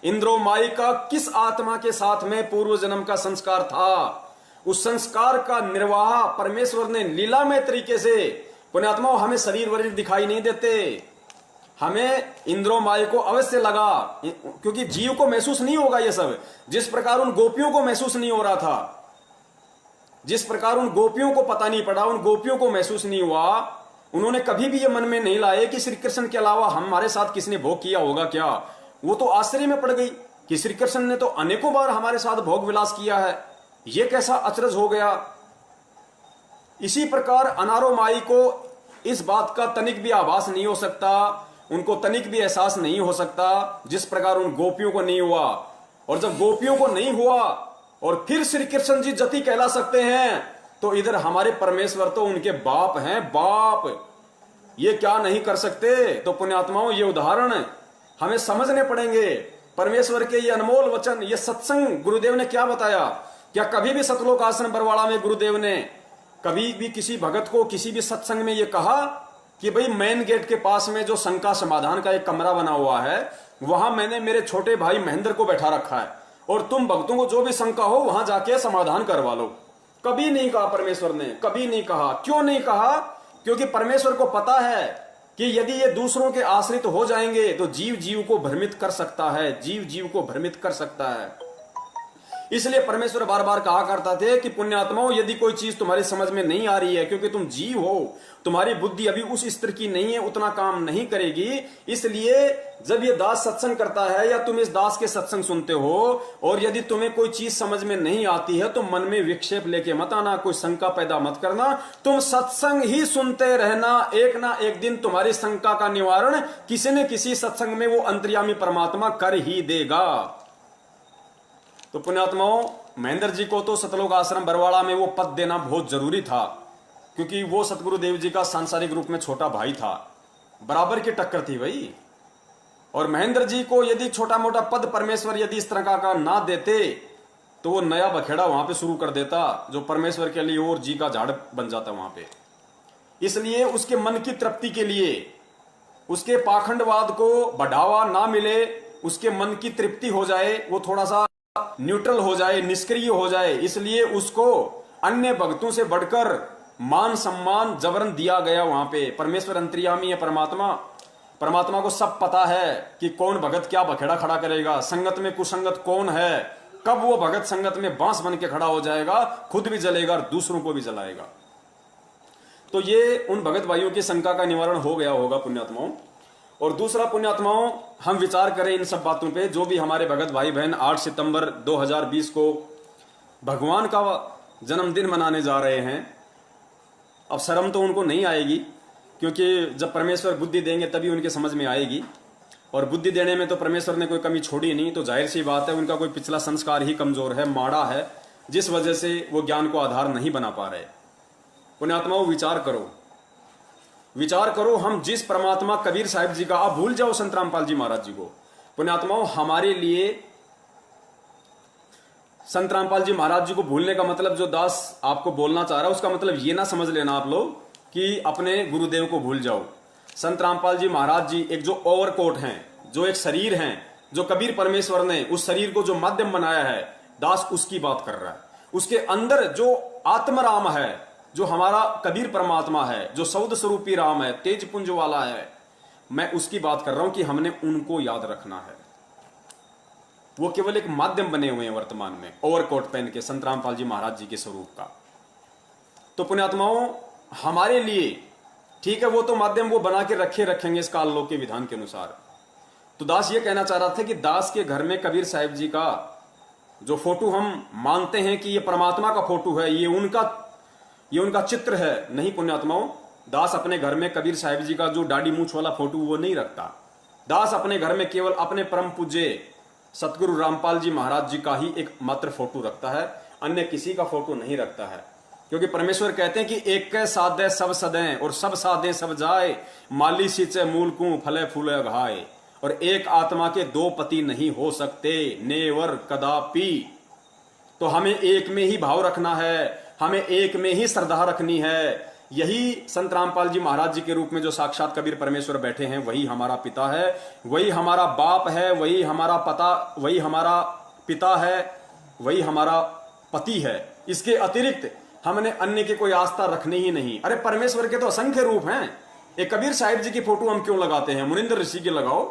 इंद्रो माई का किस आत्मा के साथ में पूर्व जन्म का संस्कार था, उस संस्कार का निर्वाह परमेश्वर ने लीलामय तरीके से। पुण्यात्माओं हमें शरीर वरीर दिखाई नहीं देते, हमें इंद्रो माई को अवश्य लगा, क्योंकि जीव को महसूस नहीं होगा ये सब। जिस प्रकार उन गोपियों को महसूस नहीं हो रहा था, जिस प्रकार उन गोपियों को पता नहीं पड़ा, उन गोपियों को महसूस नहीं हुआ, उन्होंने कभी भी ये मन में नहीं लाए कि श्री कृष्ण के अलावा हमारे साथ किसने भोग किया होगा क्या। वो तो आश्चर्य में पड़ गई कि श्री कृष्ण ने तो अनेकों बार हमारे साथ भोग विलास किया है, ये कैसा अचरज हो गया। इसी प्रकार अनारो माई को इस बात का तनिक भी आभास नहीं हो सकता, उनको तनिक भी एहसास नहीं हो सकता, जिस प्रकार उन गोपियों को नहीं हुआ। और जब गोपियों को नहीं हुआ और फिर श्री कृष्ण जी जति कहला सकते हैं, तो इधर हमारे परमेश्वर तो उनके बाप हैं, बाप, ये क्या नहीं कर सकते। तो पुण्यात्माओं ये उदाहरण हमें समझने पड़ेंगे। परमेश्वर के ये अनमोल वचन, ये सत्संग गुरुदेव ने क्या बताया? क्या कभी भी सतलोक आश्रम बरवाड़ा में गुरुदेव ने कभी भी किसी भगत को किसी भी सत्संग में ये कहा कि भाई मेन गेट के पास में जो शंका समाधान का एक कमरा बना हुआ है, वहां मैंने मेरे छोटे भाई महेंद्र को बैठा रखा है, और तुम भक्तों को जो भी शंका हो वहां जाके समाधान करवा लो? कभी नहीं कहा परमेश्वर ने, कभी नहीं कहा। क्यों नहीं कहा? क्योंकि परमेश्वर को पता है कि यदि ये दूसरों के आश्रित हो जाएंगे तो जीव जीव को भ्रमित कर सकता है, जीव जीव को भ्रमित कर सकता है। इसलिए परमेश्वर बार बार कहा करता थे कि पुण्यात्माओं यदि कोई चीज तुम्हारी समझ में नहीं आ रही है, क्योंकि तुम जीव हो, तुम्हारी बुद्धि अभी उस स्तर की नहीं है, उतना काम नहीं करेगी। इसलिए जब ये दास सत्संग करता है या तुम इस दास के सत्संग सुनते हो, और यदि तुम्हें कोई चीज समझ में नहीं आती है, तो मन में विक्षेप लेके मत आना, कोई शंका पैदा मत करना, तुम सत्संग ही सुनते रहना। एक ना एक दिन तुम्हारी शंका का निवारण किसी न किसी सत्संग में वो अंतर्यामी परमात्मा कर ही देगा। तो पुण्यात्माओं महेंद्र जी को तो सतलोक आश्रम बरवाड़ा में वो पद देना बहुत जरूरी था, क्योंकि वो सतगुरु देव जी का सांसारिक रूप में छोटा भाई था, बराबर की टक्कर थी भाई। और महेंद्र जी को यदि छोटा मोटा पद परमेश्वर यदि इस तरह का ना देते, तो वो नया बखेड़ा वहां पे शुरू कर देता, जो परमेश्वर के लिए और जी का झाड़ बन जाता वहां पे। इसलिए उसके मन की तृप्ति के लिए, उसके पाखंडवाद को बढ़ावा ना मिले, उसके मन की तृप्ति हो जाए, वो थोड़ा सा न्यूट्रल हो जाए, निष्क्रिय हो जाए, इसलिए उसको अन्य भक्तों से बढ़कर मान सम्मान जबरन दिया गया वहां पे। परमेश्वर अंतर्यामी है, परमात्मा को सब पता है कि कौन भगत क्या बखेड़ा खड़ा करेगा, संगत में कुसंगत कौन है, कब वो भगत संगत में बांस बन के खड़ा हो जाएगा, खुद भी जलेगा और दूसरों को भी जलाएगा। तो ये उन भगत भाइयों की शंका का निवारण हो गया होगा पुण्यात्माओं। और दूसरा पुण्यात्माओं, हम विचार करें इन सब बातों पे, जो भी हमारे भगत भाई बहन 8 सितंबर 2020 को भगवान का जन्मदिन मनाने जा रहे हैं। अब शर्म तो उनको नहीं आएगी, क्योंकि जब परमेश्वर बुद्धि देंगे तभी उनके समझ में आएगी, और बुद्धि देने में तो परमेश्वर ने कोई कमी छोड़ी नहीं। तो जाहिर सी बात है उनका कोई पिछला संस्कार ही कमजोर है, माड़ा है, जिस वजह से वो ज्ञान को आधार नहीं बना पा रहे। पुण्यात्माओं, विचार करो, विचार करो। हम जिस परमात्मा कबीर साहिब जी का, आप भूल जाओ संत रामपाल जी महाराज जी को। पुण्यात्माओं, हमारे लिए संत रामपाल जी महाराज जी को भूलने का मतलब, जो दास आपको बोलना चाह रहा है, उसका मतलब ये ना समझ लेना आप लोग कि अपने गुरुदेव को भूल जाओ। संत रामपाल जी महाराज जी एक जो ओवरकोट हैं, जो एक शरीर हैं, जो कबीर परमेश्वर ने उस शरीर को जो माध्यम बनाया है, दास उसकी बात कर रहा है। उसके अंदर जो आत्मराम है, जो हमारा कबीर परमात्मा है, जो सौद स्वरूपी राम है, तेज पुंज वाला है, मैं उसकी बात कर रहा हूं कि हमने उनको याद रखना है। वो केवल एक माध्यम बने हुए हैं वर्तमान में, ओवरकोट पहन के संत रामपाल जी महाराज जी के स्वरूप का। तो पुण्यात्माओं, हमारे लिए ठीक है, वो तो माध्यम वो बना के रखेंगे इस काल लोक के विधान के अनुसार। तो दास ये कहना चाह रहा था कि दास के घर में कबीर साहिब जी का जो फोटो हम मानते हैं कि ये परमात्मा का फोटो है, ये उनका चित्र है, नहीं पुण्यात्माओं। दास अपने घर में कबीर साहिब जी का जो दाढ़ी मूछ वाला फोटो वो नहीं रखता। दास अपने घर में केवल अपने परम पूज्य सतगुरु रामपाल जी महाराज जी का ही एक मात्र फोटो रखता है, अन्य किसी का फोटो नहीं रखता है। क्योंकि परमेश्वर कहते हैं कि एक कै साधे सब सदें और सब साधे सब जाए, माली सींचे मूल को फले फूले घाए। और एक आत्मा के दो पति नहीं हो सकते, नेवर कदापि। तो हमें एक में ही भाव रखना है, हमें एक में ही श्रद्धा रखनी है। यही संत रामपाल जी महाराज जी के रूप में जो साक्षात कबीर परमेश्वर बैठे हैं, वही हमारा पिता है, वही हमारा बाप है, वही हमारा पिता है, वही हमारा पति है। इसके अतिरिक्त हमने अन्य की कोई आस्था रखनी ही नहीं। अरे परमेश्वर के तो असंख्य रूप हैं। एक कबीर साहिब जी की फोटो हम क्यों लगाते हैं? मुनिंद्र ऋषि की लगाओ,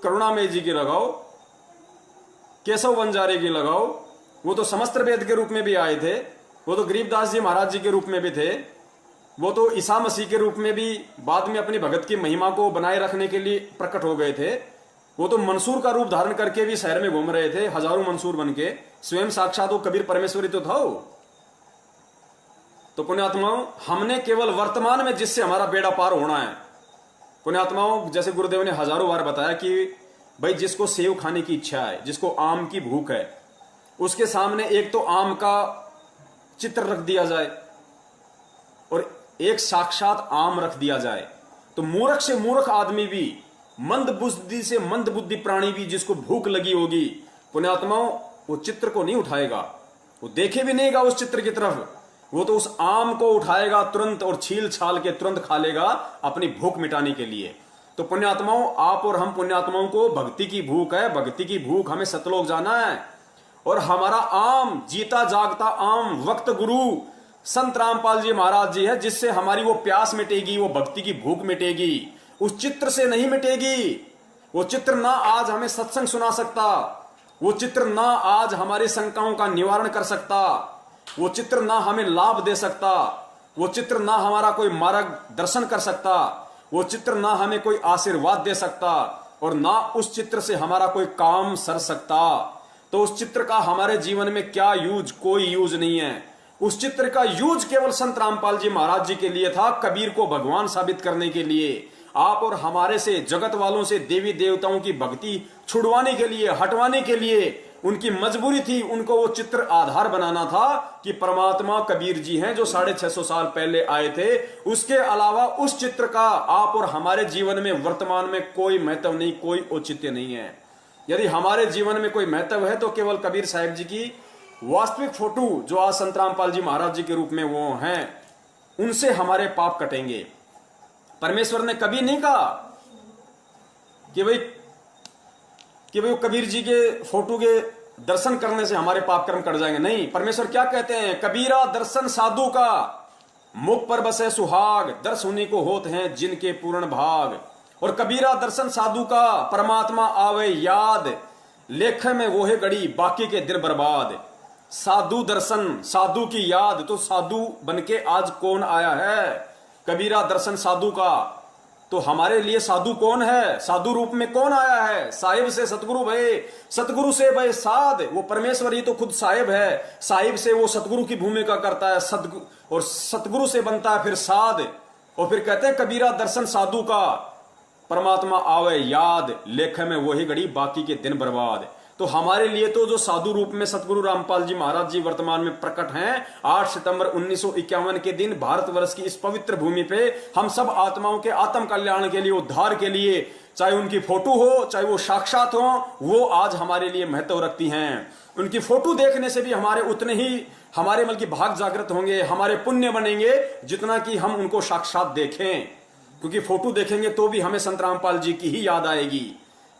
करुणामय जी की लगाओ, केशव बंजारे की लगाओ, वो तो समस्त वेद के रूप में भी आए थे, वो तो गरीबदास जी महाराज जी के रूप में भी थे, वो तो ईसा मसीह के रूप में भी बाद में अपनी भगत की महिमा को बनाए रखने के लिए प्रकट हो गए थे। वो तो मंसूर का रूप धारण करके भी शहर में घूम रहे थे, हजारों मंसूर बन के। स्वयं साक्षात वो कबीर परमेश्वरी तो था। तो पुण्यात्माओं, हमने केवल वर्तमान में जिससे हमारा बेड़ा पार होना है। पुण्यात्माओं, जैसे गुरुदेव ने हजारों बार बताया कि भाई जिसको सेव खाने की इच्छा है, जिसको आम की भूख है, उसके सामने एक तो आम का चित्र रख दिया जाए और एक साक्षात आम रख दिया जाए, तो मूर्ख से मूर्ख आदमी भी, मंद बुद्धि से मंद बुद्धि प्राणी भी, जिसको भूख लगी होगी, पुण्यात्माओं, वो चित्र को नहीं उठाएगा, वो देखे भी नहींगा उस चित्र की तरफ। वो तो उस आम को उठाएगा तुरंत और छील छाल के तुरंत खा लेगा अपनी भूख मिटाने के लिए। तो पुण्यात्माओं, आप और हम पुण्यात्माओं को भक्ति की भूख है, भक्ति की भूख, हमें सतलोक जाना है। और हमारा आम, जीता जागता आम वक्त गुरु संत रामपाल जी महाराज जी है, जिससे हमारी वो प्यास मिटेगी, वो भक्ति की भूख मिटेगी। उस चित्र से नहीं मिटेगी। वो चित्र ना आज हमें सत्संग सुना सकता, वो चित्र ना आज हमारी शंकाओं का निवारण कर सकता, वो चित्र ना हमें लाभ दे सकता, वो चित्र ना हमारा कोई मार्ग दर्शन कर सकता, वो चित्र ना हमें कोई आशीर्वाद दे सकता, और ना उस चित्र से हमारा कोई काम सर सकता। तो उस चित्र का हमारे जीवन में क्या यूज? कोई यूज नहीं है। उस चित्र का यूज केवल संत रामपाल जी महाराज जी के लिए था, कबीर को भगवान साबित करने के लिए, आप और हमारे से, जगत वालों से देवी देवताओं की भक्ति छुड़वाने के लिए, हटवाने के लिए। उनकी मजबूरी थी, उनको वो चित्र आधार बनाना था कि परमात्मा कबीर जी हैं जो 650 साल पहले आए थे। उसके अलावा उस चित्र का आप और हमारे जीवन में वर्तमान में कोई महत्व नहीं, कोई औचित्य नहीं है। यदि हमारे जीवन में कोई महत्व है तो केवल कबीर साहिब जी की वास्तविक फोटो, जो आज संत रामपाल जी महाराज जी के रूप में वो हैं, उनसे हमारे पाप कटेंगे। परमेश्वर ने कभी नहीं कहा कि भाई वो कबीर जी के फोटो के दर्शन करने से हमारे पाप कर्म कट जाएंगे। नहीं, परमेश्वर क्या कहते हैं? कबीरा दर्शन साधु का, मुख पर बसे सुहाग, दर्श उन्हीं को होते हैं जिनके पूर्ण भाग। और कबीरा दर्शन साधु का, परमात्मा आवे याद, लेखे में वो है गड़ी, बाकी के दिन बर्बाद। साधु दर्शन, साधु की याद, तो साधु बनके आज कौन आया है? कबीरा दर्शन साधु का, तो हमारे लिए साधु कौन है? साधु रूप में कौन आया है? साहिब से सतगुरु भय, सतगुरु से भय साध। वो परमेश्वर ही तो खुद साहिब है। साहिब से वो सतगुरु की भूमिका करता है, और सतगुरु से बनता है फिर साध। और फिर कहते हैं कबीरा दर्शन साधु का, परमात्मा आवे याद, लेखे में वही घड़ी बाकी के दिन बर्बाद। तो हमारे लिए तो जो साधु रूप में सतगुरु रामपाल जी महाराज जी वर्तमान में प्रकट हैं, 8 सितंबर 1951 के दिन भारतवर्ष की इस पवित्र भूमि पे हम सब आत्माओं के आत्म कल्याण के लिए, उद्धार के लिए, चाहे उनकी फोटो हो चाहे वो साक्षात हो, वो आज हमारे लिए महत्व रखती हैं। उनकी फोटो देखने से भी हमारे उतने ही हमारे बल्कि भाग जागृत होंगे, हमारे पुण्य बनेंगे, जितना कि हम उनको साक्षात देखें। क्योंकि फोटो देखेंगे तो भी हमें संत रामपाल जी की ही याद आएगी,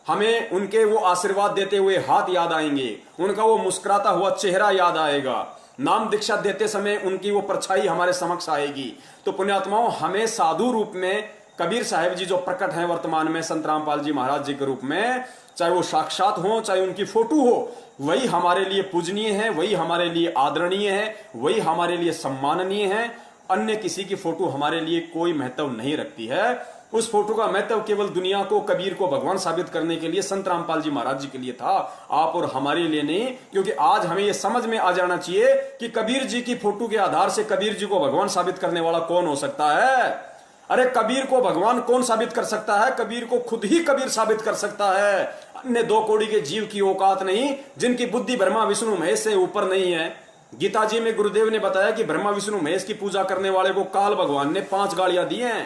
हमें उनके वो आशीर्वाद देते हुए हाथ याद आएंगे, उनका वो मुस्कुराता हुआ चेहरा याद आएगा, नाम दीक्षा देते समय उनकी वो परछाई हमारे समक्ष आएगी। तो पुण्यात्माओं, हमें साधु रूप में कबीर साहिब जी जो प्रकट हैं वर्तमान में संत रामपाल जी महाराज जी के रूप में, चाहे वो साक्षात हो चाहे उनकी फोटो हो, वही हमारे लिए पूजनीय है, वही हमारे लिए आदरणीय है, वही हमारे लिए सम्माननीय है। अन्य किसी की फोटो हमारे लिए कोई महत्व नहीं रखती है। उस फोटो का महत्व केवल दुनिया को, कबीर को भगवान साबित करने के लिए संत रामपाल जी महाराज जी के लिए था, आप और हमारे लिए नहीं। क्योंकि आज हमें यह समझ में आ जाना चाहिए कि कबीर जी की फोटो के आधार से कबीर जी को भगवान साबित करने वाला कौन हो सकता है? अरे कबीर को भगवान कौन साबित कर सकता है? कबीर को खुद ही कबीर साबित कर सकता है। अन्य 2 कौड़ी के जीव की औकात नहीं, जिनकी बुद्धि ब्रह्मा विष्णु महेश से ऊपर नहीं है। गीता जी में गुरुदेव ने बताया कि ब्रह्मा विष्णु महेश की पूजा करने वाले को काल भगवान ने 5 गालियां दी हैं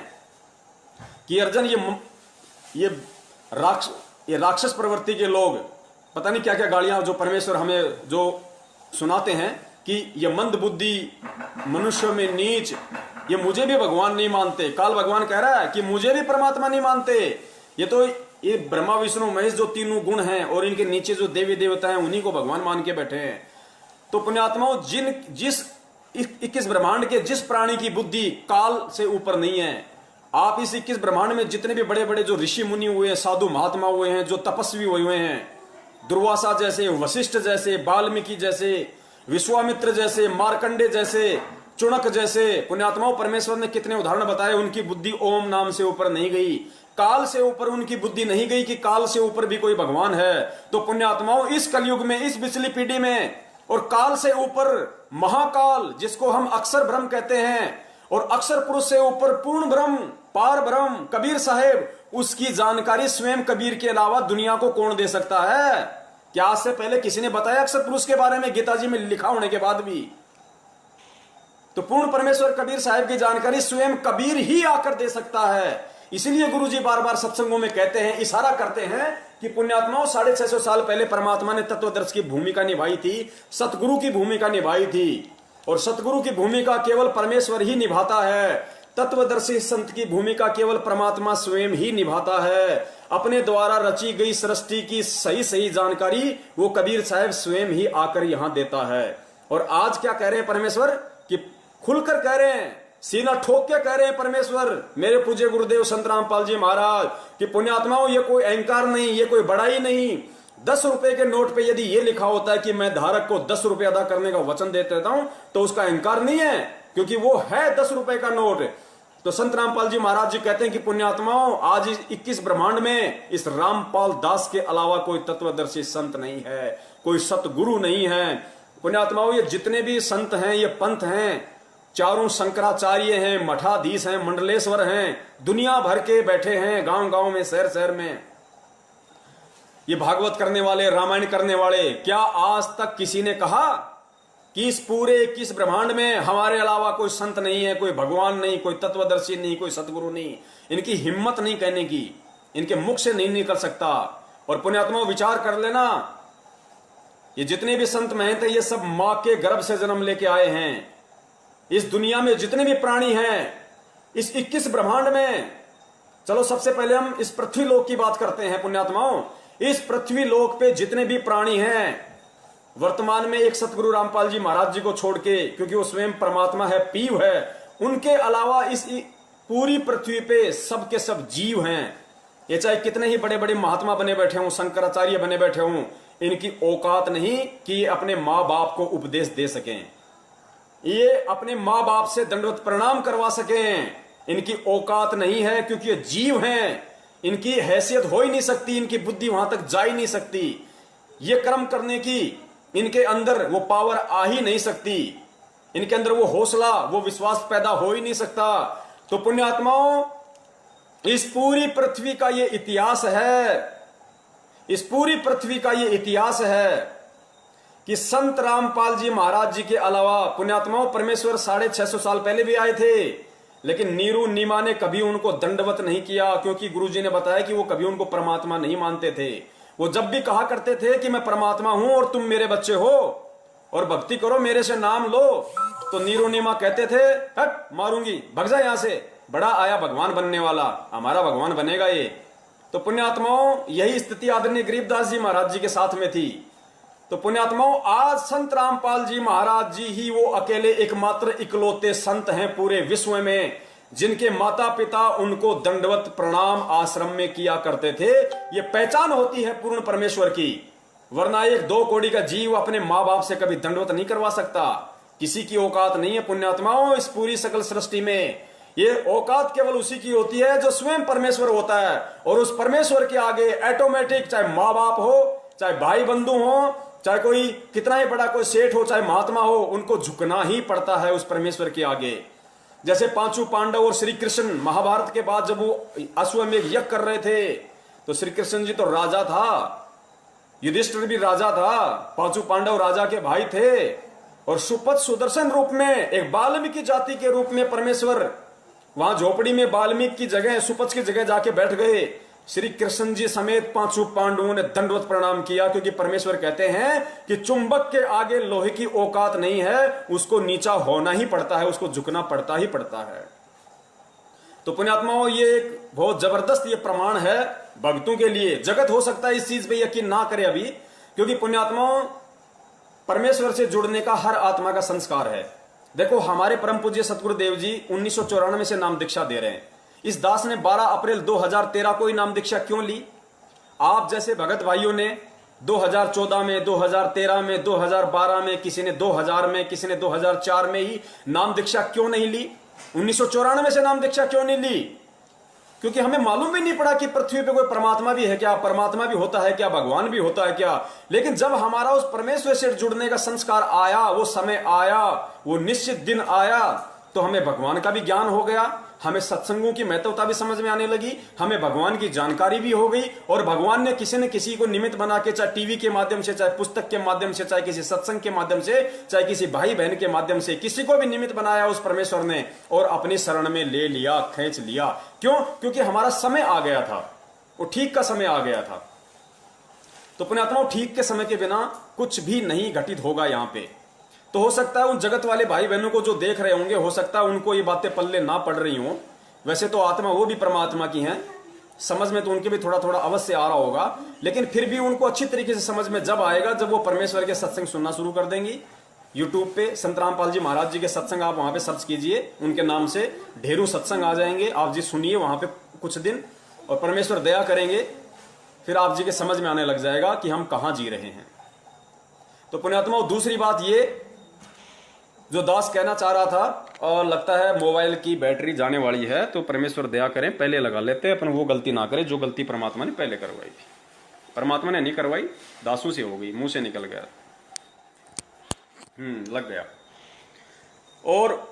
कि अर्जुन ये राक्षस प्रवृत्ति के लोग पता नहीं क्या क्या गालियां जो परमेश्वर हमें जो सुनाते हैं कि ये मंद बुद्धि, मनुष्य में नीच, ये मुझे भी भगवान नहीं मानते। काल भगवान कह रहा है कि मुझे भी परमात्मा नहीं मानते। ये ब्रह्मा विष्णु महेश जो तीनों गुण हैं और इनके नीचे जो देवी देवता हैं उन्हीं को भगवान मान के बैठे हैं। तो पुण्यात्माओं, जिस 21 ब्रह्मांड के जिस प्राणी की बुद्धि काल से ऊपर नहीं है, आप इस 21 ब्रह्मांड में जितने भी बड़े बड़े जो ऋषि मुनि हुए हैं, साधु महात्मा हुए हैं, जो तपस्वी हुए हैं, दुर्वासा जैसे, वशिष्ठ जैसे, वाल्मीकि जैसे, विश्वामित्र जैसे, मार्कंडे जैसे, चुणक जैसे पुण्यात्माओं, परमेश्वर ने कितने उदाहरण बताए। उनकी बुद्धि ओम नाम से ऊपर नहीं गई, काल से ऊपर उनकी बुद्धि नहीं गई कि काल से ऊपर भी कोई भगवान है। तो पुण्यात्माओं, इस कलयुग में, इस पिछली पीढ़ी में, और काल से ऊपर महाकाल जिसको हम अक्षर ब्रह्म कहते हैं, और अक्षर पुरुष से ऊपर पूर्ण ब्रह्म, पार ब्रह्म कबीर साहेब, उसकी जानकारी स्वयं कबीर के अलावा दुनिया को कौन दे सकता है? क्या आज से पहले किसी ने बताया अक्षर पुरुष के बारे में गीता जी में लिखा होने के बाद भी? तो पूर्ण परमेश्वर कबीर साहेब की जानकारी स्वयं कबीर ही आकर दे सकता है। इसीलिए गुरुजी बार बार सत्संगों में कहते हैं, इशारा करते हैं कि पुण्यात्माओं, 650 साल पहले परमात्मा ने तत्वदर्शी की भूमिका निभाई थी, सतगुरु की भूमिका निभाई थी। और सतगुरु की भूमिका केवल परमेश्वर ही निभाता है। तत्वदर्शी संत की भूमिका केवल परमात्मा स्वयं ही निभाता है। अपने द्वारा रची गई सृष्टि की सही सही जानकारी वो कबीर साहब स्वयं ही आकर यहां देता है। और आज क्या कह रहे हैं परमेश्वर कि खुलकर कह रहे हैं, सीना ठोक के कह रहे हैं परमेश्वर, मेरे पूज्य गुरुदेव संत रामपाल जी महाराज, कि पुण्यात्माओं, ये कोई अहंकार नहीं, ये कोई बड़ाई नहीं। 10 रुपए के नोट पे यदि ये लिखा होता है कि मैं धारक को 10 रुपए अदा करने का वचन देता हूं, तो उसका अहंकार नहीं है, क्योंकि वो है 10 रुपए का नोट। तो संत रामपाल जी महाराज जी कहते हैं कि पुण्यात्माओं, आज इस 21 ब्रह्मांड में इस रामपाल दास के अलावा कोई तत्वदर्शी संत नहीं है, कोई सतगुरु नहीं है। पुण्यात्माओं, ये जितने भी संत हैं, ये पंथ हैं, चारों शंकराचार्य हैं, मठाधीश हैं, मंडलेश्वर हैं, दुनिया भर के बैठे हैं, गांव गांव में, शहर शहर में, ये भागवत करने वाले, रामायण करने वाले। क्या आज तक किसी ने कहा कि इस पूरे 21 ब्रह्मांड में हमारे अलावा कोई संत नहीं है, कोई भगवान नहीं, कोई तत्वदर्शी नहीं, कोई सतगुरु नहीं? इनकी हिम्मत नहीं कहने की, इनके मुख से नहीं निकल सकता। और पुण्यात्मा विचार कर लेना, ये जितने भी संत महंत हैं, ये सब मां के गर्भ से जन्म लेके आए हैं। इस दुनिया में जितने भी प्राणी हैं, इस 21 ब्रह्मांड में, चलो सबसे पहले हम इस पृथ्वी लोक की बात करते हैं पुण्यात्माओं। इस पृथ्वी लोक पे जितने भी प्राणी हैं वर्तमान में, एक सतगुरु रामपाल जी महाराज जी को छोड़ के, क्योंकि वो स्वयं परमात्मा है, पीव है, उनके अलावा इस पूरी पृथ्वी पे सब के सब जीव हैं। ये चाहे कितने ही बड़े बड़े महात्मा बने बैठे हों, शंकराचार्य बने बैठे हों, इनकी औकात नहीं कि अपने माँ बाप को उपदेश दे सकें, ये अपने माँ बाप से दंडवत प्रणाम करवा सकें, इनकी औकात नहीं है, क्योंकि ये जीव हैं, इनकी हैसियत हो ही नहीं सकती, इनकी बुद्धि वहां तक जा ही नहीं सकती, ये कर्म करने की इनके अंदर वो पावर आ ही नहीं सकती, इनके अंदर वो हौसला, वो विश्वास पैदा हो ही नहीं सकता। तो पुण्यात्माओं, इस पूरी पृथ्वी का ये इतिहास है, इस पूरी पृथ्वी का ये इतिहास है कि संत रामपाल जी महाराज जी के अलावा पुण्यात्माओं परमेश्वर 650 साल पहले भी आए थे, लेकिन नीरू नीमा ने कभी उनको दंडवत नहीं किया, क्योंकि गुरुजी ने बताया कि वो कभी उनको परमात्मा नहीं मानते थे। वो जब भी कहा करते थे कि मैं परमात्मा हूं और तुम मेरे बच्चे हो और भक्ति करो, मेरे से नाम लो, तो नीरू नीमा कहते थे हट मारूंगी, भग जा यहां से, बड़ा आया भगवान बनने वाला, हमारा भगवान बनेगा ये। तो पुण्यात्माओं, यही स्थिति आदरणीय गरीबदास जी महाराज जी के साथ में थी। तो पुण्यात्माओं, आज संत रामपाल जी महाराज जी ही वो अकेले एकमात्र इकलौते संत हैं पूरे विश्व में जिनके माता पिता उनको दंडवत प्रणाम आश्रम में किया करते थे। ये पहचान होती है पूर्ण परमेश्वर की, वरना एक 2 कौड़ी का जीव अपने माँ बाप से कभी दंडवत नहीं करवा सकता। किसी की औकात नहीं है पुण्यात्माओं इस पूरी सकल सृष्टि में। ये औकात केवल उसी की होती है जो स्वयं परमेश्वर होता है, और उस परमेश्वर के आगे ऑटोमेटिक, चाहे माँ बाप हो, चाहे भाई बंधु हो, चाहे कोई कितना ही बड़ा कोई सेठ हो, चाहे महात्मा हो, उनको झुकना ही पड़ता है उस परमेश्वर के आगे। जैसे 5 पांडव और श्री कृष्ण महाभारत के बाद जब वो अश्वमेध यज्ञ कर रहे थे, तो श्री कृष्ण जी तो राजा था, युधिष्ठिर भी राजा था, 5 पांडव राजा के भाई थे, और सुपथ सुदर्शन रूप में एक वाल्मीकि जाति के रूप में परमेश्वर वहां झोपड़ी में वाल्मीकि की जगह, सुपथ की जगह जाके बैठ गए। श्री कृष्ण जी समेत 5 पांडवों ने दंडवत प्रणाम किया, क्योंकि परमेश्वर कहते हैं कि चुंबक के आगे लोहे की औकात नहीं है, उसको नीचा होना ही पड़ता है, उसको झुकना पड़ता ही पड़ता है। तो पुण्यात्माओं, ये एक बहुत जबरदस्त ये प्रमाण है भक्तों के लिए। जगत हो सकता है इस चीज पे यकीन ना करे अभी, क्योंकि पुण्यात्माओं परमेश्वर से जुड़ने का हर आत्मा का संस्कार है। देखो, हमारे परम पूज्य सतगुरुदेव जी 1994 से नाम दीक्षा दे रहे हैं। इस दास ने 12 अप्रैल 2013 को ही नाम दीक्षा क्यों ली? आप जैसे भगत भाइयों ने 2014 में, 2013 में, 2012 में, किसी ने 2000 में, किसी ने 2004 में ही नाम दीक्षा क्यों नहीं ली? 1994 से नाम दीक्षा क्यों नहीं ली? क्योंकि हमें मालूम भी नहीं पड़ा कि पृथ्वी पे कोई परमात्मा भी है क्या, परमात्मा भी होता है क्या, भगवान भी होता है क्या। लेकिन जब हमारा उस परमेश्वर से जुड़ने का संस्कार आया, वो समय आया, वो निश्चित दिन आया, तो हमें भगवान का भी ज्ञान हो गया, हमें सत्संगों की महत्वता भी समझ में आने लगी, हमें भगवान की जानकारी भी हो गई, और भगवान ने किसी न किसी को निमित्त बना के, चाहे टीवी के माध्यम से, चाहे पुस्तक के माध्यम से, चाहे किसी सत्संग के माध्यम से, चाहे किसी भाई बहन के माध्यम से, किसी को भी निमित्त बनाया उस परमेश्वर ने, और अपनी शरण में ले लिया, खींच लिया। क्यों? क्योंकि हमारा समय आ गया था, वो ठीक का समय आ गया था। तो पुण्यात्माओं, ठीक के समय के बिना कुछ भी नहीं घटित होगा यहां पे। तो हो सकता है उन जगत वाले भाई बहनों को जो देख रहे होंगे, हो सकता है उनको ये बातें पल्ले ना पड़ रही हों। वैसे तो आत्मा वो भी परमात्मा की हैं, समझ में तो उनके भी थोड़ा थोड़ा अवश्य आ रहा होगा, लेकिन फिर भी उनको अच्छी तरीके से समझ में जब आएगा जब वो परमेश्वर के सत्संग सुनना शुरू कर देंगी। यूट्यूब पे संत रामपाल जी महाराज जी के सत्संग आप वहां पे सर्च कीजिए, उनके नाम से ढेरों सत्संग आ जाएंगे। आप जी सुनिए वहां पे कुछ दिन, और परमेश्वर दया करेंगे, फिर आप जी के समझ में आने लग जाएगा कि हम कहां जी रहे हैं। तो पुण्यात्माओं, दूसरी बात ये जो दास कहना चाह रहा था, और लगता है मोबाइल की बैटरी जाने वाली है, तो परमेश्वर दया करें, पहले लगा लेते हैं, अपन वो गलती ना करें जो गलती परमात्मा ने पहले करवाई थी। परमात्मा ने नहीं करवाई, दासों से हो गई, मुंह से निकल गया, लग गया। और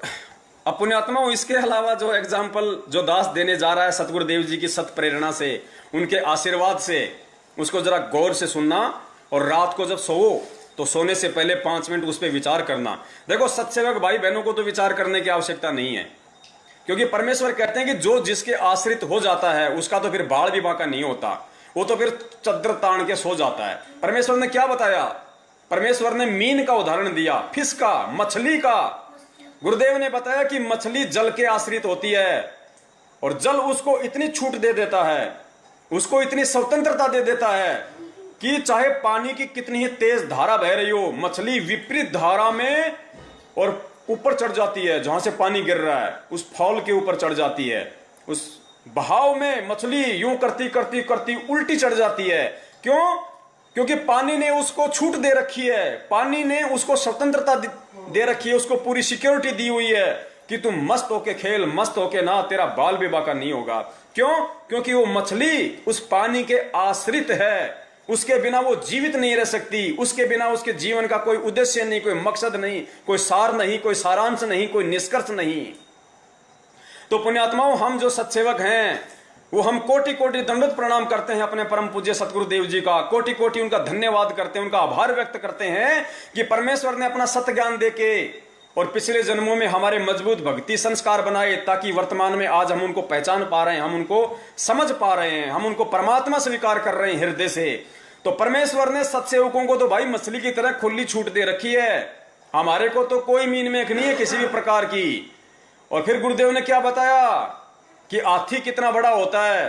पुण्यात्मा, इसके अलावा जो एग्जाम्पल जो दास देने जा रहा है सतगुरुदेव जी की सत प्रेरणा से, उनके आशीर्वाद से, उसको जरा गौर से सुनना, और रात को जब सो तो सोने से पहले 5 मिनट उस पर विचार करना। देखो, सत्सेवक भाई बहनों को तो विचार करने की आवश्यकता नहीं है, क्योंकि परमेश्वर कहते हैं कि जो जिसके आश्रित हो जाता है उसका तो फिर बाढ़ भी बांका नहीं होता, वो तो फिर चद्दर तान के सो जाता है। परमेश्वर ने क्या बताया? परमेश्वर ने मीन का उदाहरण दिया, फिश का, मछली का। गुरुदेव ने बताया कि मछली जल के आश्रित होती है, और जल उसको इतनी छूट दे देता है, उसको इतनी स्वतंत्रता दे देता है कि चाहे पानी की कितनी ही तेज धारा बह रही हो, मछली विपरीत धारा में और ऊपर चढ़ जाती है, जहां से पानी गिर रहा है उस फॉल के ऊपर चढ़ जाती है। उस बहाव में मछली यूं करती करती करती उल्टी चढ़ जाती है। क्यों? क्योंकि पानी ने उसको छूट दे रखी है, पानी ने उसको स्वतंत्रता दे रखी है, उसको पूरी सिक्योरिटी दी हुई है कि तुम मस्त होके खेल, मस्त होके ना, तेरा बाल भी बाका नहीं होगा। क्यों? क्योंकि वो मछली उस पानी के आश्रित है, उसके बिना वो जीवित नहीं रह सकती, उसके बिना उसके जीवन का कोई उद्देश्य नहीं, कोई मकसद नहीं, कोई सार नहीं, कोई सारांश नहीं, कोई निष्कर्ष नहीं। तो पुण्यात्माओं, हम जो सत्सेवक हैं वो हम कोटि कोटि दंडोत प्रणाम करते हैं अपने परम पूज्य सतगुरुदेव जी का, कोटि कोटि उनका धन्यवाद करते हैं, उनका आभार व्यक्त करते हैं कि परमेश्वर ने अपना सत्य ज्ञान देके और पिछले जन्मों में हमारे मजबूत भक्ति संस्कार बनाए, ताकि वर्तमान में आज हम उनको पहचान पा रहे हैं, हम उनको समझ पा रहे हैं, हम उनको परमात्मा स्वीकार कर रहे हैं हृदय से। तो परमेश्वर ने सत्सेवकों को तो भाई मछली की तरह खुली छूट दे रखी है, हमारे को तो कोई मीन मेख नहीं है किसी भी प्रकार की। और फिर गुरुदेव ने क्या बताया कि हाथी कितना बड़ा होता है,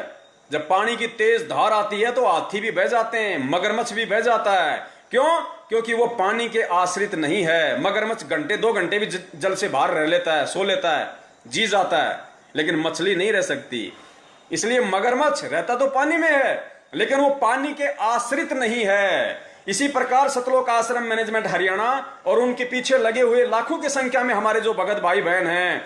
जब पानी की तेज धार आती है तो हाथी भी बह जाते हैं, मगरमच्छ भी बह जाता है। क्यों? क्योंकि वो पानी के आश्रित नहीं है। मगरमच्छ घंटे 2 घंटे भी जल से बाहर रह लेता है, सो लेता है, जी जाता है, लेकिन मछली नहीं रह सकती। इसलिए मगरमच्छ रहता तो पानी में है, लेकिन वो पानी के आश्रित नहीं है। इसी प्रकार सतलोक आश्रम मैनेजमेंट हरियाणा और उनके पीछे लगे हुए लाखों की संख्या में हमारे जो भगत भाई बहन हैं,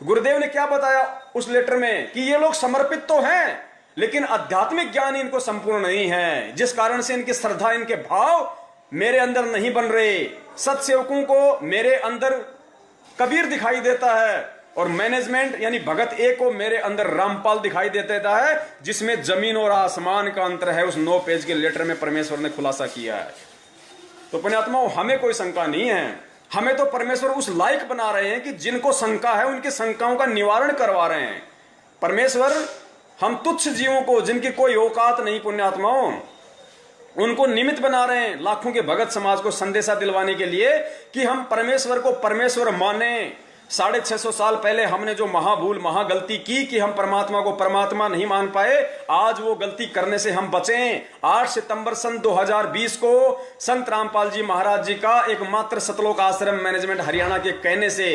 गुरुदेव ने क्या बताया उस लेटर में कि ये लोग समर्पित तो हैं, लेकिन आध्यात्मिक ज्ञान इनको संपूर्ण नहीं है, जिस कारण से इनकी श्रद्धा, इनके भाव मेरे अंदर नहीं बन रहे। सत्सेवकों को मेरे अंदर कबीर दिखाई देता है और मैनेजमेंट यानी भगत ए को मेरे अंदर रामपाल दिखाई देता है, जिसमें जमीन और आसमान का अंतर है। उस 9 पेज के लेटर में परमेश्वर ने खुलासा किया है। तो पुण्यात्माओं, हमें कोई शंका नहीं है, हमें तो परमेश्वर उस लायक बना रहे हैं कि जिनको शंका है उनकी शंकाओं का निवारण करवा रहे हैं। परमेश्वर हम तुच्छ जीवों को, जिनकी कोई औकात नहीं, पुण्यात्माओं, उनको निमित्त बना रहे हैं लाखों के भगत समाज को संदेशा दिलवाने के लिए कि हम परमेश्वर को परमेश्वर माने। 650 साल पहले हमने जो महाभूल, महागलती की कि हम परमात्मा को परमात्मा नहीं मान पाए, आज वो गलती करने से हम बचें। 8 सितंबर सन 2020 को संत रामपाल जी महाराज जी का एकमात्र सतलोक आश्रम मैनेजमेंट हरियाणा के कहने से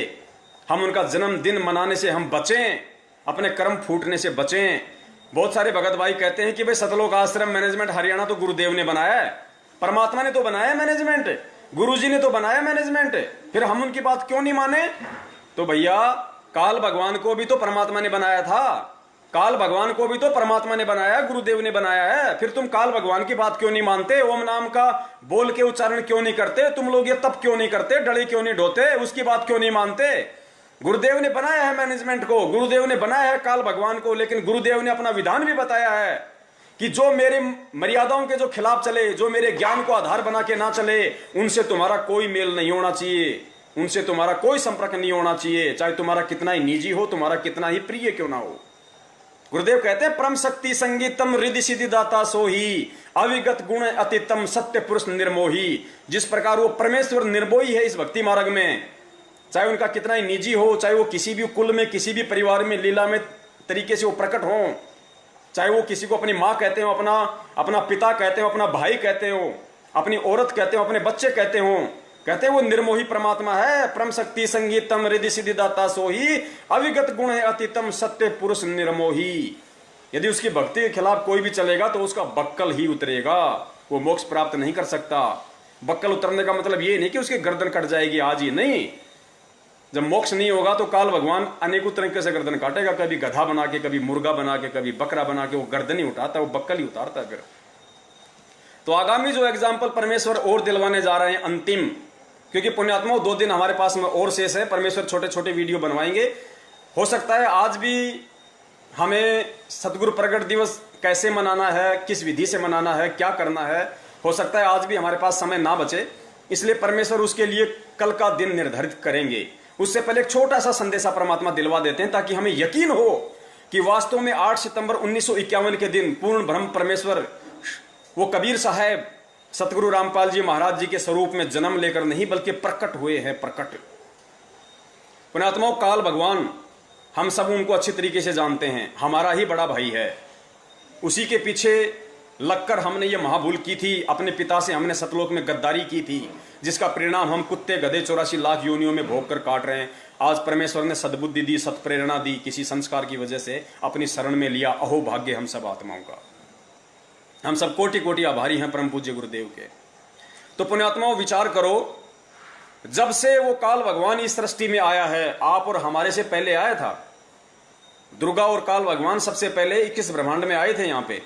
हम उनका जन्मदिन मनाने से हम बचें, अपने कर्म फूटने से बचें। बहुत सारे भगत भाई कहते हैं कि भाई सतलोक आश्रम मैनेजमेंट हरियाणा तो गुरुदेव ने बनाया है, परमात्मा ने तो बनाया मैनेजमेंट, गुरुजी ने तो बनाया मैनेजमेंट, फिर हम उनकी बात क्यों नहीं माने? तो भैया, काल भगवान को भी तो परमात्मा ने बनाया था, काल भगवान को भी तो परमात्मा ने बनाया, गुरुदेव ने बनाया है। फिर तुम काल भगवान की बात क्यों नहीं मानते? ओम नाम का बोल के उच्चारण क्यों नहीं करते? तुम लोग ये तप क्यों नहीं करते? डले क्यों नहीं ढोते? उसकी बात क्यों नहीं मानते? गुरुदेव ने बनाया है मैनेजमेंट को, गुरुदेव ने बनाया है काल भगवान को, लेकिन गुरुदेव ने अपना विधान भी बताया है कि जो मेरे मर्यादाओं के जो खिलाफ चले, जो मेरे ज्ञान को आधार बना के ना चले, उनसे तुम्हारा कोई मेल नहीं होना चाहिए, उनसे तुम्हारा कोई संपर्क नहीं होना चाहिए, चाहे तुम्हारा कितना ही निजी हो, तुम्हारा कितना ही प्रिय क्यों ना हो। गुरुदेव कहते हैं, परम शक्ति संगीतम रिद्धि सिद्धि दाता सोही, अविगत गुण अतितम सत्य पुरुष निर्मोही। जिस प्रकार वो परमेश्वर निर्मोही है इस भक्ति मार्ग में, चाहे उनका कितना ही निजी हो, चाहे वो किसी भी कुल में, किसी भी परिवार में, लीला में तरीके से वो प्रकट हो, चाहे वो किसी को अपनी माँ कहते हो, अपना पिता कहते हो, अपना भाई कहते हो, अपनी औरत कहते हो, अपने बच्चे कहते हो, कहते हैं वो निर्मोही परमात्मा है। परम शक्ति संगीतम रिद्धि सिद्धि दाता सोही, अविगत गुण है अतितम सत्य पुरुष निर्मोही। यदि उसकी भक्ति के खिलाफ कोई भी चलेगा तो उसका बक्कल ही उतरेगा, वो मोक्ष प्राप्त नहीं कर सकता। बक्कल उतरने का मतलब ये नहीं कि उसकी गर्दन कट जाएगी आज ही, नहीं। जब मोक्ष नहीं होगा तो काल भगवान अनेकों तरीके से गर्दन काटेगा, कभी गधा बना के, कभी मुर्गा बना के, कभी बकरा बना के, वो गर्दन ही उठाता है, वो बक्कल ही उतारता है फिर। तो आगामी जो एग्जाम्पल परमेश्वर और दिलवाने जा रहे हैं अंतिम, क्योंकि पुण्यात्माओं 2 दिन हमारे पास में और शेष है, परमेश्वर छोटे छोटे वीडियो बनवाएंगे। हो सकता है आज भी हमें सतगुरु प्रगट दिवस कैसे मनाना है, किस विधि से मनाना है, क्या करना है, हो सकता है आज भी हमारे पास समय ना बचे, इसलिए परमेश्वर उसके लिए कल का दिन निर्धारित करेंगे। उससे पहले एक छोटा सा संदेशा परमात्मा दिलवा देते हैं, ताकि हमें यकीन हो कि वास्तव में 8 सितंबर 1951 के दिन पूर्ण ब्रह्म परमेश्वर वो कबीर साहब सतगुरु रामपाल जी महाराज जी के स्वरूप में जन्म लेकर नहीं, बल्कि प्रकट हुए हैं। प्रकट पुण्यात्माओं, काल भगवान हम सब उनको अच्छी तरीके से जानते हैं, हमारा ही बड़ा भाई है। उसी के पीछे लगकर हमने ये महाभूल की थी, अपने पिता से हमने सतलोक में गद्दारी की थी, जिसका परिणाम हम कुत्ते गधे 84 लाख योनियों में भोग कर काट रहे हैं। आज परमेश्वर ने सद्बुद्धि दी, सत्प्रेरणा दी, किसी संस्कार की वजह से अपनी शरण में लिया। अहो भाग्य हम सब आत्माओं का, हम सब कोटि कोटि आभारी हैं परम पूज्य गुरुदेव के। तो पुण्यात्माओं विचार करो, जब से वो काल भगवान इस सृष्टि में आया है, आप और हमारे से पहले आया था। दुर्गा और काल भगवान सबसे पहले 21 ब्रह्मांड में आए थे यहाँ पे।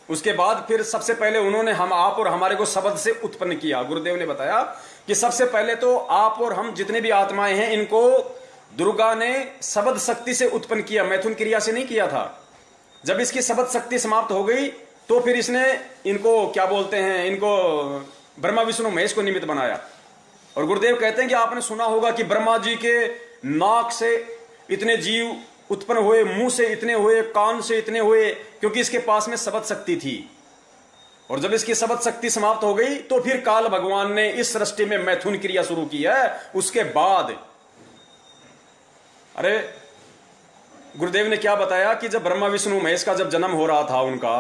उसके बाद फिर सबसे पहले उन्होंने आप और हमारे को शब्द से उत्पन्न किया। गुरुदेव ने बताया कि सबसे पहले तो आप और हम जितने भी आत्माएं हैं, इनको दुर्गा ने शब्द शक्ति से उत्पन्न किया, मैथुन क्रिया से नहीं किया था। जब इसकी शब्द शक्ति समाप्त हो गई तो फिर इसने इनको क्या बोलते हैं, इनको ब्रह्मा विष्णु महेश को निमित्त बनाया। और गुरुदेव कहते हैं कि आपने सुना होगा कि ब्रह्मा जी के नाक से इतने जीव उत्पन्न हुए, मुंह से इतने हुए, कान से इतने हुए, क्योंकि इसके पास में शब्द शक्ति थी। और जब इसकी शब्द शक्ति समाप्त हो गई तो फिर काल भगवान ने इस सृष्टि में मैथुन क्रिया शुरू की है। उसके बाद अरे गुरुदेव ने क्या बताया कि जब ब्रह्मा विष्णु महेश का जब जन्म हो रहा था, उनका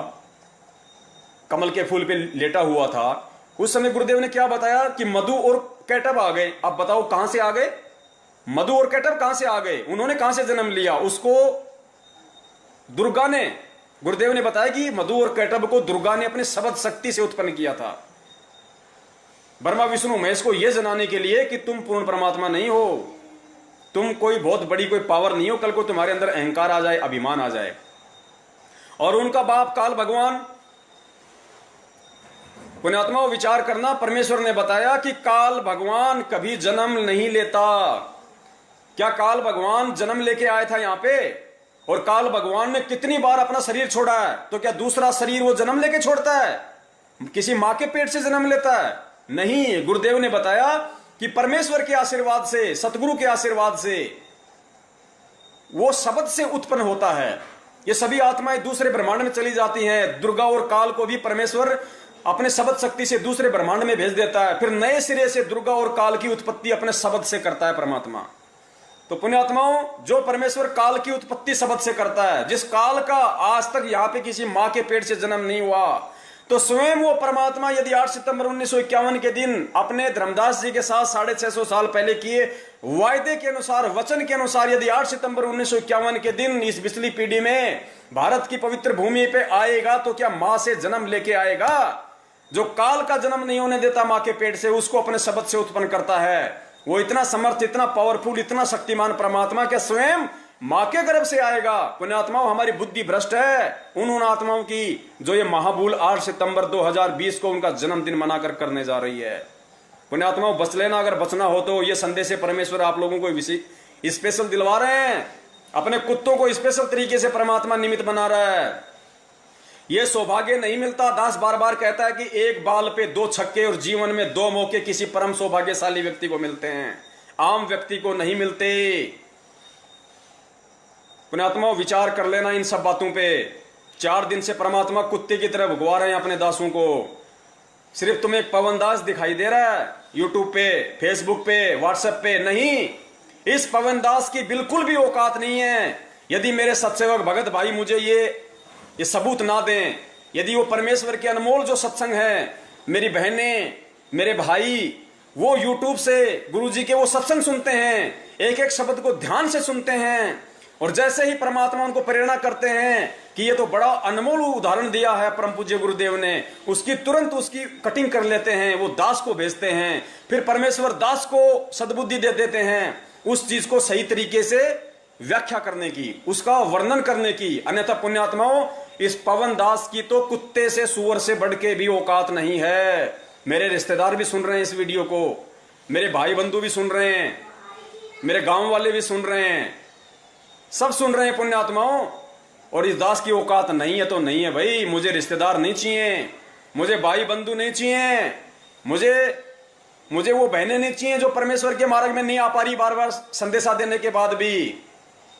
कमल के फूल पे लेटा हुआ था, उस समय गुरुदेव ने क्या बताया कि मधु और कैटब आ गए। अब बताओ कहां से आ गए? मधु और कैटब कहां से आ गए? उन्होंने कहां से जन्म लिया? उसको दुर्गा ने, गुरुदेव ने बताया कि मधु और कैटब को दुर्गा ने अपने शब्द शक्ति से उत्पन्न किया था, ब्रह्मा विष्णु महेश को यह जनाने के लिए कि तुम पूर्ण परमात्मा नहीं हो, तुम कोई बहुत बड़ी कोई पावर नहीं हो, कल को तुम्हारे अंदर अहंकार आ जाए, अभिमान आ जाए। और उनका बाप काल भगवान, पुण्यात्माओं विचार करना, परमेश्वर ने बताया कि काल भगवान कभी जन्म नहीं लेता। क्या काल भगवान जन्म लेके आया था यहाँ पे? और काल भगवान ने कितनी बार अपना शरीर छोड़ा है? तो क्या दूसरा शरीर वो जन्म लेके छोड़ता है? किसी मां के पेट से जन्म लेता है? नहीं। गुरुदेव ने बताया कि परमेश्वर के आशीर्वाद से, सतगुरु के आशीर्वाद से वो शब्द से उत्पन्न होता है। ये सभी आत्माएं दूसरे ब्रह्मांड में चली जाती हैं। दुर्गा और काल को भी परमेश्वर अपने शब्द शक्ति से दूसरे ब्रह्मांड में भेज देता है। फिर नए सिरे से दुर्गा और काल की उत्पत्ति अपने शब्द से करता है परमात्मा। तो पुण्यात्माओं, जो परमेश्वर काल की उत्पत्ति शब्द से करता है, जिस काल का आज तक यहाँ पे किसी मां के पेट से जन्म नहीं हुआ, तो स्वयं वो परमात्मा यदि 8 सितंबर 1951 के दिन अपने धर्मदास जी के साथ 650 साल पहले किए वायदे के अनुसार, वचन के अनुसार, यदि 8 सितंबर 1951 के दिन इस बिजली पीढ़ी में भारत की पवित्र भूमि पे आएगा, तो क्या मां से जन्म लेके आएगा? जो काल का जन्म नहीं होने देता मां के पेट से, उसको अपने शब्द से उत्पन्न करता है। वो इतना समर्थ, इतना पावरफुल, इतना शक्तिमान परमात्मा के स्वयं मां के गर्भ से आएगा। पुण्यात्माओं, हमारी बुद्धि भ्रष्ट है उन आत्माओं की जो ये महाभूल 8 सितंबर 2020 को उनका जन्मदिन मनाकर करने जा रही है। पुण्यात्माओं, बच लेना, अगर बचना हो तो। ये संदेश से परमेश्वर आप लोगों को स्पेशल दिलवा रहे हैं। अपने कुत्तों को स्पेशल तरीके से परमात्मा निमित्त बना रहा है। ये सौभाग्य नहीं मिलता। दास बार बार कहता है कि एक बाल पे 2 छक्के और जीवन में 2 मौके किसी परम सौभाग्यशाली व्यक्ति को मिलते हैं, आम व्यक्ति को नहीं मिलते। पुण्यात्माओं, विचार कर लेना इन सब बातों पे। 4 दिन से परमात्मा कुत्ते की तरह भगवा रहे हैं अपने दासों को। सिर्फ तुम्हें एक पवन दास दिखाई दे रहा है यूट्यूब पे, फेसबुक पे, व्हाट्सएप पे। नहीं, इस पवन दास की बिल्कुल भी औकात नहीं है। यदि मेरे सत्सेवक भगत भाई मुझे ये सबूत ना दें, यदि वो परमेश्वर के अनमोल जो सत्संग है, मेरी बहनें, मेरे भाई, वो यूट्यूब से गुरुजी के वो सत्संग सुनते हैं, एक एक शब्द को ध्यान से सुनते हैं, और जैसे ही परमात्मा उनको प्रेरणा करते हैं कि ये तो बड़ा अनमोल उदाहरण दिया है परम पूज्य गुरुदेव ने, उसकी तुरंत उसकी कटिंग कर लेते हैं, वो दास को भेजते हैं। फिर परमेश्वर दास को सद्बुद्धि दे देते हैं उस चीज को सही तरीके से व्याख्या करने की, उसका वर्णन करने की। अन्यथा पुण्यात्माओं, इस पवन दास की तो कुत्ते से, सूअर से बढ़ के भी औकात नहीं है। मेरे रिश्तेदार भी सुन रहे हैं इस वीडियो को, मेरे भाई बंधु भी सुन रहे हैं, मेरे गांव वाले भी सुन रहे हैं, सब सुन रहे हैं पुण्यात्माओं। और इस दास की औकात नहीं है तो नहीं है भाई। मुझे रिश्तेदार नहीं चाहिए, मुझे भाई बंधु नहीं चाहिए, मुझे वो बहनें नहीं चाहिए जो परमेश्वर के मार्ग में नहीं आ पा रही बार बार संदेशा देने के बाद भी।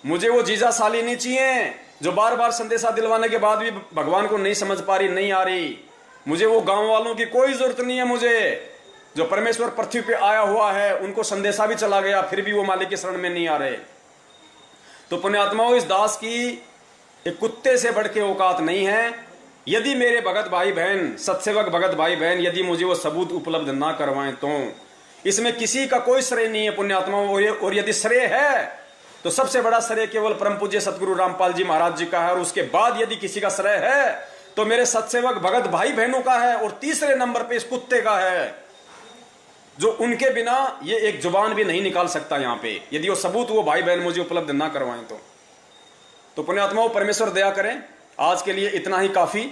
मुझे वो जीजा साली नहीं चाहिए जो बार बार संदेशा दिलवाने के बाद भी भगवान को नहीं समझ पा रही, नहीं आ रही। मुझे वो गांव वालों की कोई जरूरत नहीं है। मुझे जो परमेश्वर पृथ्वी पे आया हुआ है, उनको संदेशा भी चला गया, फिर भी वो मालिक के शरण में नहीं आ रहे। तो पुण्यात्माओं, इस दास की एक कुत्ते से बढ़ के औकात नहीं है। यदि मेरे भगत भाई बहन, सत्सेवक भगत भाई बहन, यदि मुझे वो सबूत उपलब्ध ना करवाएं तो इसमें किसी का कोई श्रेय नहीं है पुण्यात्माओं। और यदि श्रेय है तो सबसे बड़ा श्रेय केवल परम पूज्य सतगुरु रामपाल जी महाराज जी का है। और उसके बाद यदि किसी का श्रेय है तो मेरे सत्सेवक भगत भाई बहनों का है, और तीसरे नंबर पे इस कुत्ते का है। जो उनके बिना ये एक जुबान भी नहीं निकाल सकता यहां पे, यदि वो सबूत वो भाई बहन मुझे उपलब्ध ना करवाएं तो पुण्यात्माओं परमेश्वर दया करें। आज के लिए इतना ही काफी।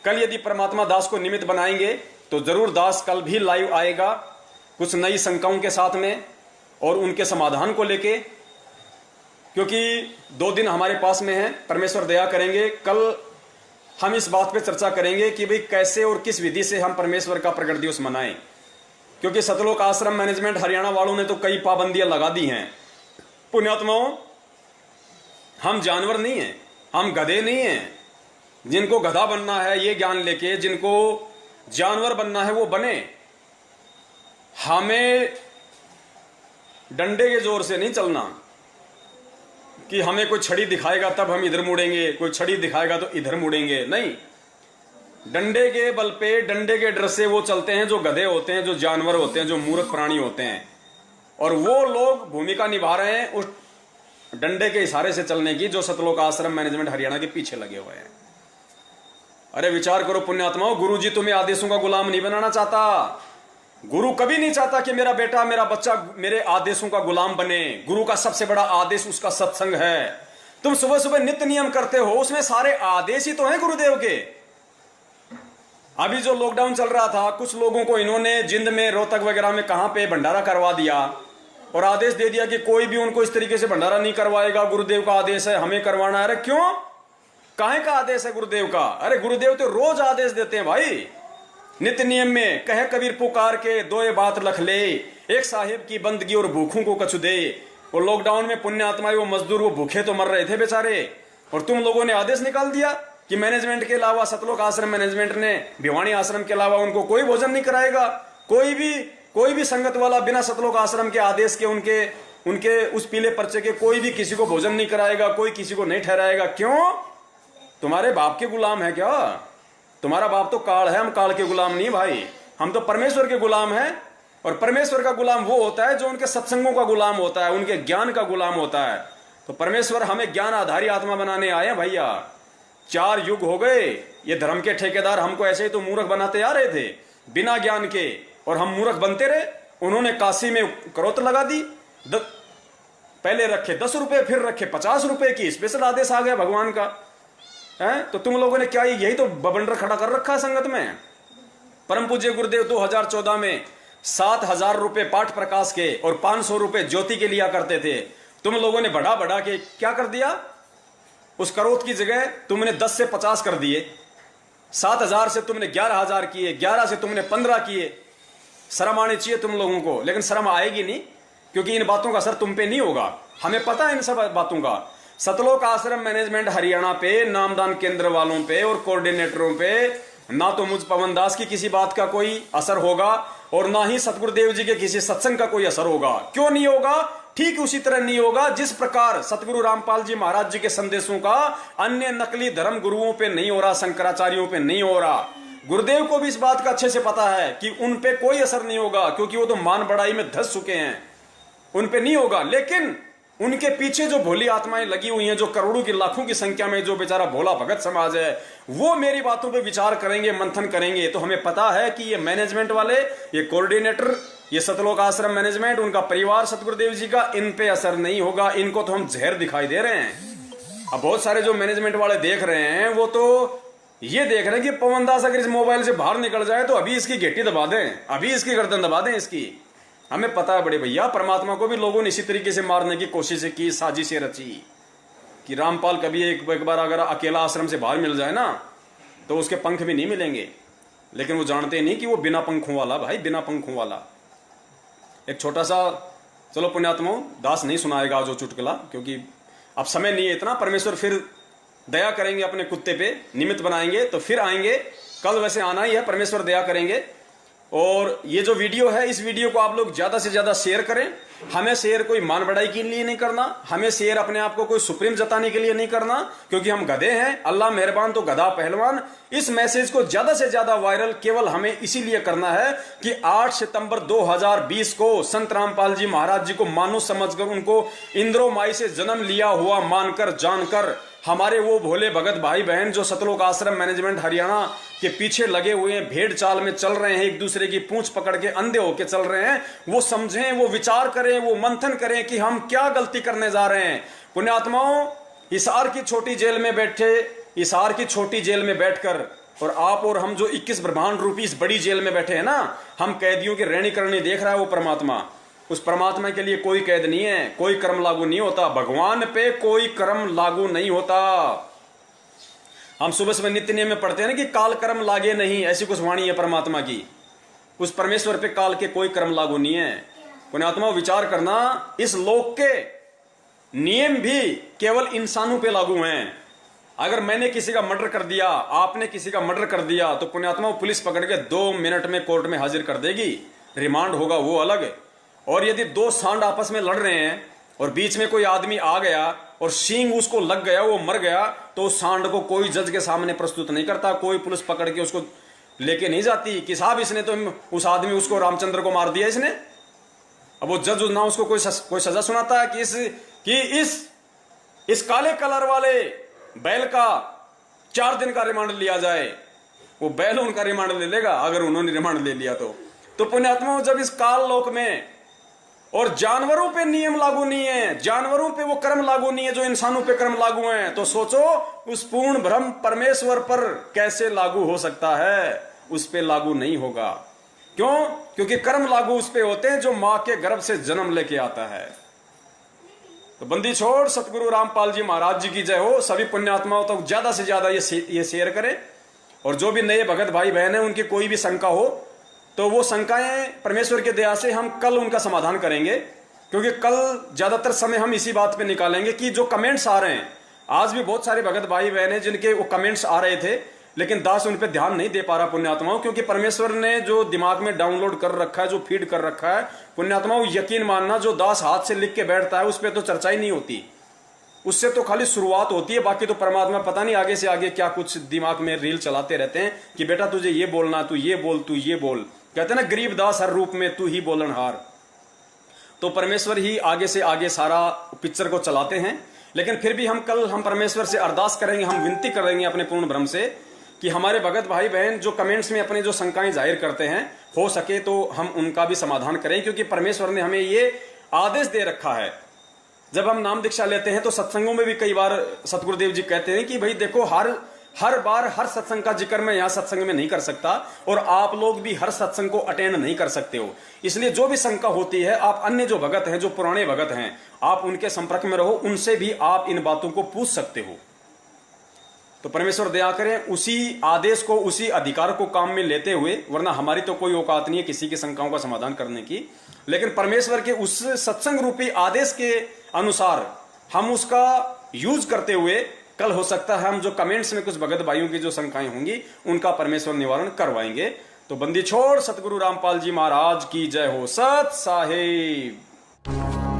कल यदि परमात्मा दास को निमित्त बनाएंगे तो जरूर दास कल भी लाइव आएगा कुछ नई शंकाओं के साथ में और उनके समाधान को लेके, क्योंकि 2 दिन हमारे पास में है। परमेश्वर दया करेंगे कल हम इस बात पे चर्चा करेंगे कि भाई कैसे और किस विधि से हम परमेश्वर का प्रकट दिवस मनाएं, क्योंकि सतलोक आश्रम मैनेजमेंट हरियाणा वालों ने तो कई पाबंदियां लगा दी हैं। पुण्यात्माओं, हम जानवर नहीं हैं, हम गधे नहीं हैं। जिनको गधा बनना है ये ज्ञान लेके, जिनको जानवर बनना है वो बने। हमें डंडे के जोर से नहीं चलना कि हमें कोई छड़ी दिखाएगा तब हम इधर मुड़ेंगे, कोई छड़ी दिखाएगा तो इधर मुड़ेंगे, नहीं। डंडे के बल पे, डंडे के डर से वो चलते हैं जो गधे होते हैं, जो जानवर होते हैं, जो मूर्ख प्राणी होते हैं। और वो लोग भूमिका निभा रहे हैं उस डंडे के इशारे से चलने की, जो सतलोक आश्रम मैनेजमेंट हरियाणा के पीछे लगे हुए हैं। अरे विचार करो पुण्यात्माओं, गुरु जी तुम्हें आदेशों का गुलाम नहीं बनाना चाहता। गुरु कभी नहीं चाहता कि मेरा बेटा, मेरा बच्चा मेरे आदेशों का गुलाम बने। गुरु का सबसे बड़ा आदेश उसका सत्संग है। तुम सुबह सुबह नित्य नियम करते हो, उसमें सारे आदेश ही तो हैं गुरुदेव के। अभी जो लॉकडाउन चल रहा था, कुछ लोगों को इन्होंने जिंद में, रोहतक वगैरह में कहां पे भंडारा करवा दिया और आदेश दे दिया कि कोई भी उनको इस तरीके से भंडारा नहीं करवाएगा, गुरुदेव का आदेश है, हमें करवाना है। अरे क्यों, काहे का आदेश है गुरुदेव का? अरे गुरुदेव तो रोज आदेश देते हैं भाई, नित्य नियम में। कहे कबीर पुकार के दोए बात लख ले, एक साहिब की बंदगी और भूखों को कछु दे। और लॉकडाउन में पुण्य आत्माएं, वो मजदूर, वो भूखे तो मर रहे थे बेचारे, और तुम लोगों ने आदेश निकाल दिया कि मैनेजमेंट के अलावा, सतलोक आश्रम मैनेजमेंट ने भिवानी आश्रम के अलावा उनको कोई भोजन नहीं कराएगा। कोई भी संगत वाला बिना सतलोक आश्रम के आदेश के, उनके उस पीले पर्चे के कोई भी किसी को भोजन नहीं कराएगा, कोई किसी को नहीं ठहराएगा। क्यों? तुम्हारे बाप के गुलाम है क्या? तुम्हारा बाप तो काल है, हम काल के गुलाम नहीं भाई, हम तो परमेश्वर के गुलाम हैं। और परमेश्वर का गुलाम वो होता है जो उनके सत्संगों का गुलाम होता है, उनके ज्ञान का गुलाम होता है। तो परमेश्वर हमें ज्ञान आधारी आत्मा बनाने आए हैं भैया। 4 युग हो गए, ये धर्म के ठेकेदार हमको ऐसे ही तो मूर्ख बनाते आ रहे थे बिना ज्ञान के, और हम मूर्ख बनते रहे। उन्होंने काशी में करोत लगा दी, पहले रखे 10 रुपए, फिर रखे 50 रुपए की, स्पेशल आदेश आ गया भगवान का है। तो तुम लोगों ने क्या यही तो बबंडर खड़ा कर रखा है संगत में। परम पूज्य गुरुदेव 2014 में 7,000 रुपए पाठ प्रकाश के और 500 रुपए ज्योति के लिया करते थे। तुम लोगों ने बढ़ा बढ़ा के क्या कर दिया, उस करोत की जगह तुमने 10 से 50 कर दिए, 7,000 से तुमने 11,000 किए, 11 से तुमने 15 किए। शर्म आनी चाहिए तुम लोगों को, लेकिन शर्म आएगी नहीं, क्योंकि इन बातों का असर तुम पे नहीं होगा। हमें पता है इन सब बातों का। सतलोक आश्रम मैनेजमेंट हरियाणा पे, नामदान केंद्र वालों पे और कोऑर्डिनेटरों पे ना तो मुझ पवन दास की किसी बात का कोई असर होगा और ना ही सतगुरुदेव जी के किसी सत्संग का कोई असर होगा। क्यों नहीं होगा? ठीक उसी तरह नहीं होगा जिस प्रकार सतगुरु रामपाल जी महाराज जी के संदेशों का अन्य नकली धर्म गुरुओं पे नहीं हो रहा, शंकराचार्यों पे नहीं हो रहा। गुरुदेव को भी इस बात का अच्छे से पता है कि उन पे कोई असर नहीं होगा, क्योंकि वो तो मान बढ़ाई में धस चुके हैं, उन पे नहीं होगा। लेकिन उनके पीछे जो भोली आत्माएं लगी हुई हैं, जो करोड़ों की लाखों की संख्या में जो बेचारा भोला भगत समाज है, वो मेरी बातों पे विचार करेंगे, मंथन करेंगे। तो हमें पता है कि ये मैनेजमेंट वाले, ये कोऑर्डिनेटर, ये सतलोक आश्रम मैनेजमेंट, उनका परिवार सतगुरुदेव जी का, इन पे असर नहीं होगा। इनको तो हम जहर दिखाई दे रहे हैं। अब बहुत सारे जो मैनेजमेंट वाले देख रहे हैं, वो तो ये देख रहे हैं कि पवन दास अगर इस मोबाइल से बाहर निकल जाए तो अभी इसकी घेटी दबा दें, अभी इसकी गर्दन दबा दें इसकी। हमें पता है बड़े भैया, परमात्मा को भी लोगों ने इसी तरीके से मारने की कोशिश की, साजिशें रची कि रामपाल कभी एक बार अगर अकेला आश्रम से बाहर मिल जाए ना तो उसके पंख भी नहीं मिलेंगे। लेकिन वो जानते नहीं कि वो बिना पंखों वाला, भाई बिना पंखों वाला। एक छोटा सा, चलो पुण्यात्माओं, दास नहीं सुनाएगा जो चुटकुला, क्योंकि अब समय नहीं है इतना। परमेश्वर फिर दया करेंगे, अपने कुत्ते पे निमित्त बनाएंगे तो फिर आएंगे। कल वैसे आना ही है, परमेश्वर दया करेंगे। और ये जो वीडियो है, इस वीडियो को आप लोग ज्यादा से ज्यादा शेयर करें। हमें शेयर कोई मान बढ़ाई के लिए नहीं करना, हमें शेयर अपने आप को कोई सुप्रीम जताने के लिए नहीं करना, क्योंकि हम गधे हैं। अल्लाह मेहरबान तो गधा पहलवान। इस मैसेज को ज्यादा से ज्यादा वायरल केवल हमें इसीलिए करना है कि 8 सितंबर 2020 को संत रामपाल जी महाराज जी को मानो समझकर, उनको इंद्रो माई से जन्म लिया हुआ मानकर जानकर हमारे वो भोले भगत भाई बहन जो सतलोक आश्रम मैनेजमेंट हरियाणा के पीछे लगे हुए हैं, भेड़ चाल में चल रहे हैं, एक दूसरे की पूंछ पकड़ के अंधे होके चल रहे हैं, वो समझें, वो विचार करें, वो मंथन करें कि हम क्या गलती करने जा रहे हैं। पुण्यात्माओं, हिसार की छोटी जेल में बैठे, हिसार की छोटी जेल में बैठकर और आप और हम जो 21 ब्रह्मांड रूपी इस बड़ी जेल में बैठे हैं ना, हम कैदियों की रहनी करनी देख रहा है वो परमात्मा। उस परमात्मा के लिए कोई कैद नहीं है, कोई कर्म लागू नहीं होता, भगवान पे कोई कर्म लागू नहीं होता। हम सुबह सुबह नित्य नियम में पढ़ते हैं ना कि काल कर्म लागे नहीं, ऐसी कुछ वाणी है परमात्मा की। उस परमेश्वर पे काल के कोई कर्म लागू नहीं है। पुण्यात्मा, विचार करना, इस लोक के नियम भी केवल इंसानों पे लागू हैं। अगर मैंने किसी का मर्डर कर दिया, आपने किसी का मर्डर कर दिया, तो पुण्यात्मा पुलिस पकड़ के 2 मिनट में कोर्ट में हाजिर कर देगी, रिमांड होगा वो अलग। और यदि 2 सांड आपस में लड़ रहे हैं और बीच में कोई आदमी आ गया और सींग उसको लग गया, वो मर गया, तो उस सांड को कोई जज के सामने प्रस्तुत नहीं करता, कोई पुलिस पकड़ के उसको लेके नहीं जाती कि साहब इसने तो उस आदमी, उसको रामचंद्र को मार दिया इसने। अब वो जज ना उसको कोई सजा सुनाता है कि इस काले कलर वाले बैल का 4 दिन का रिमांड लिया जाए। वो बैल उनका रिमांड ले लेगा अगर उन्होंने रिमांड ले लिया तो पुण्यात्माओं, जब इस काल लोक में और जानवरों पे नियम लागू नहीं है, जानवरों पे वो कर्म लागू नहीं है जो इंसानों पे कर्म लागू हैं, तो सोचो उस पूर्ण ब्रह्म परमेश्वर पर कैसे लागू हो सकता है? उस पे लागू नहीं होगा। क्यों? क्योंकि कर्म लागू उस पे होते हैं जो मां के गर्भ से जन्म लेके आता है। तो बंदी छोड़ सतगुरु रामपाल जी महाराज जी की जय हो। सभी पुण्यात्माओं तक तो ज्यादा से ज्यादा ये शेयर करें, और जो भी नए भगत भाई बहन हैं उनकी कोई भी शंका हो तो वो शंकाएं परमेश्वर के दया से हम कल उनका समाधान करेंगे, क्योंकि कल ज्यादातर समय हम इसी बात पे निकालेंगे कि जो कमेंट्स आ रहे हैं, आज भी बहुत सारे भगत भाई बहन हैं जिनके वो कमेंट्स आ रहे थे, लेकिन दास उन पे ध्यान नहीं दे पा रहा पुण्यात्माओं, क्योंकि परमेश्वर ने जो दिमाग में डाउनलोड कर रखा है, जो फीड कर रखा है पुण्यात्माओं, यकीन मानना जो दास हाथ से लिख के बैठता है उस पर तो चर्चा ही नहीं होती, उससे तो खाली शुरुआत होती है। बाकी तो परमात्मा पता नहीं आगे से आगे क्या कुछ दिमाग में रील चलाते रहते हैं कि बेटा तुझे ये बोलना, तू ये बोल, तू ये बोल। कहते हैं ना, गरीब दास हर रूप में तू ही बोलनहार। तो परमेश्वर ही आगे से आगे सारा पिक्चर को चलाते हैं। लेकिन फिर भी हम कल परमेश्वर से अरदास करेंगे, हम विनती करेंगे अपने पूर्ण ब्रह्म से कि हमारे भगत भाई बहन जो कमेंट्स में अपने जो शंकाएं जाहिर करते हैं, हो सके तो हम उनका भी समाधान करें, क्योंकि परमेश्वर ने हमें ये आदेश दे रखा है। जब हम नाम दीक्षा लेते हैं तो सत्संगों में भी कई बार सतगुरुदेव जी कहते हैं कि भाई देखो, हर बार हर सत्संग का जिक्र मैं यहाँ सत्संग में नहीं कर सकता, और आप लोग भी हर सत्संग को अटेंड नहीं कर सकते हो। इसलिए जो भी शंका होती है, आप अन्य जो भगत हैं, जो पुराने भगत हैं, आप उनके संपर्क में रहो, उनसे भी आप इन बातों को पूछ सकते हो। तो परमेश्वर दया करें, उसी आदेश को, उसी अधिकार को काम में लेते हुए, वरना हमारी तो कोई औकात नहीं है किसी की शंकाओं का समाधान करने की, लेकिन परमेश्वर के उस सत्संग रूपी आदेश के अनुसार हम उसका यूज करते हुए कल हो सकता है हम जो कमेंट्स में कुछ भगत भाइयों की जो शंकाएं होंगी उनका परमेश्वर निवारण करवाएंगे। तो बंदी छोड़ सतगुरु रामपाल जी महाराज की जय हो। सत साहेब।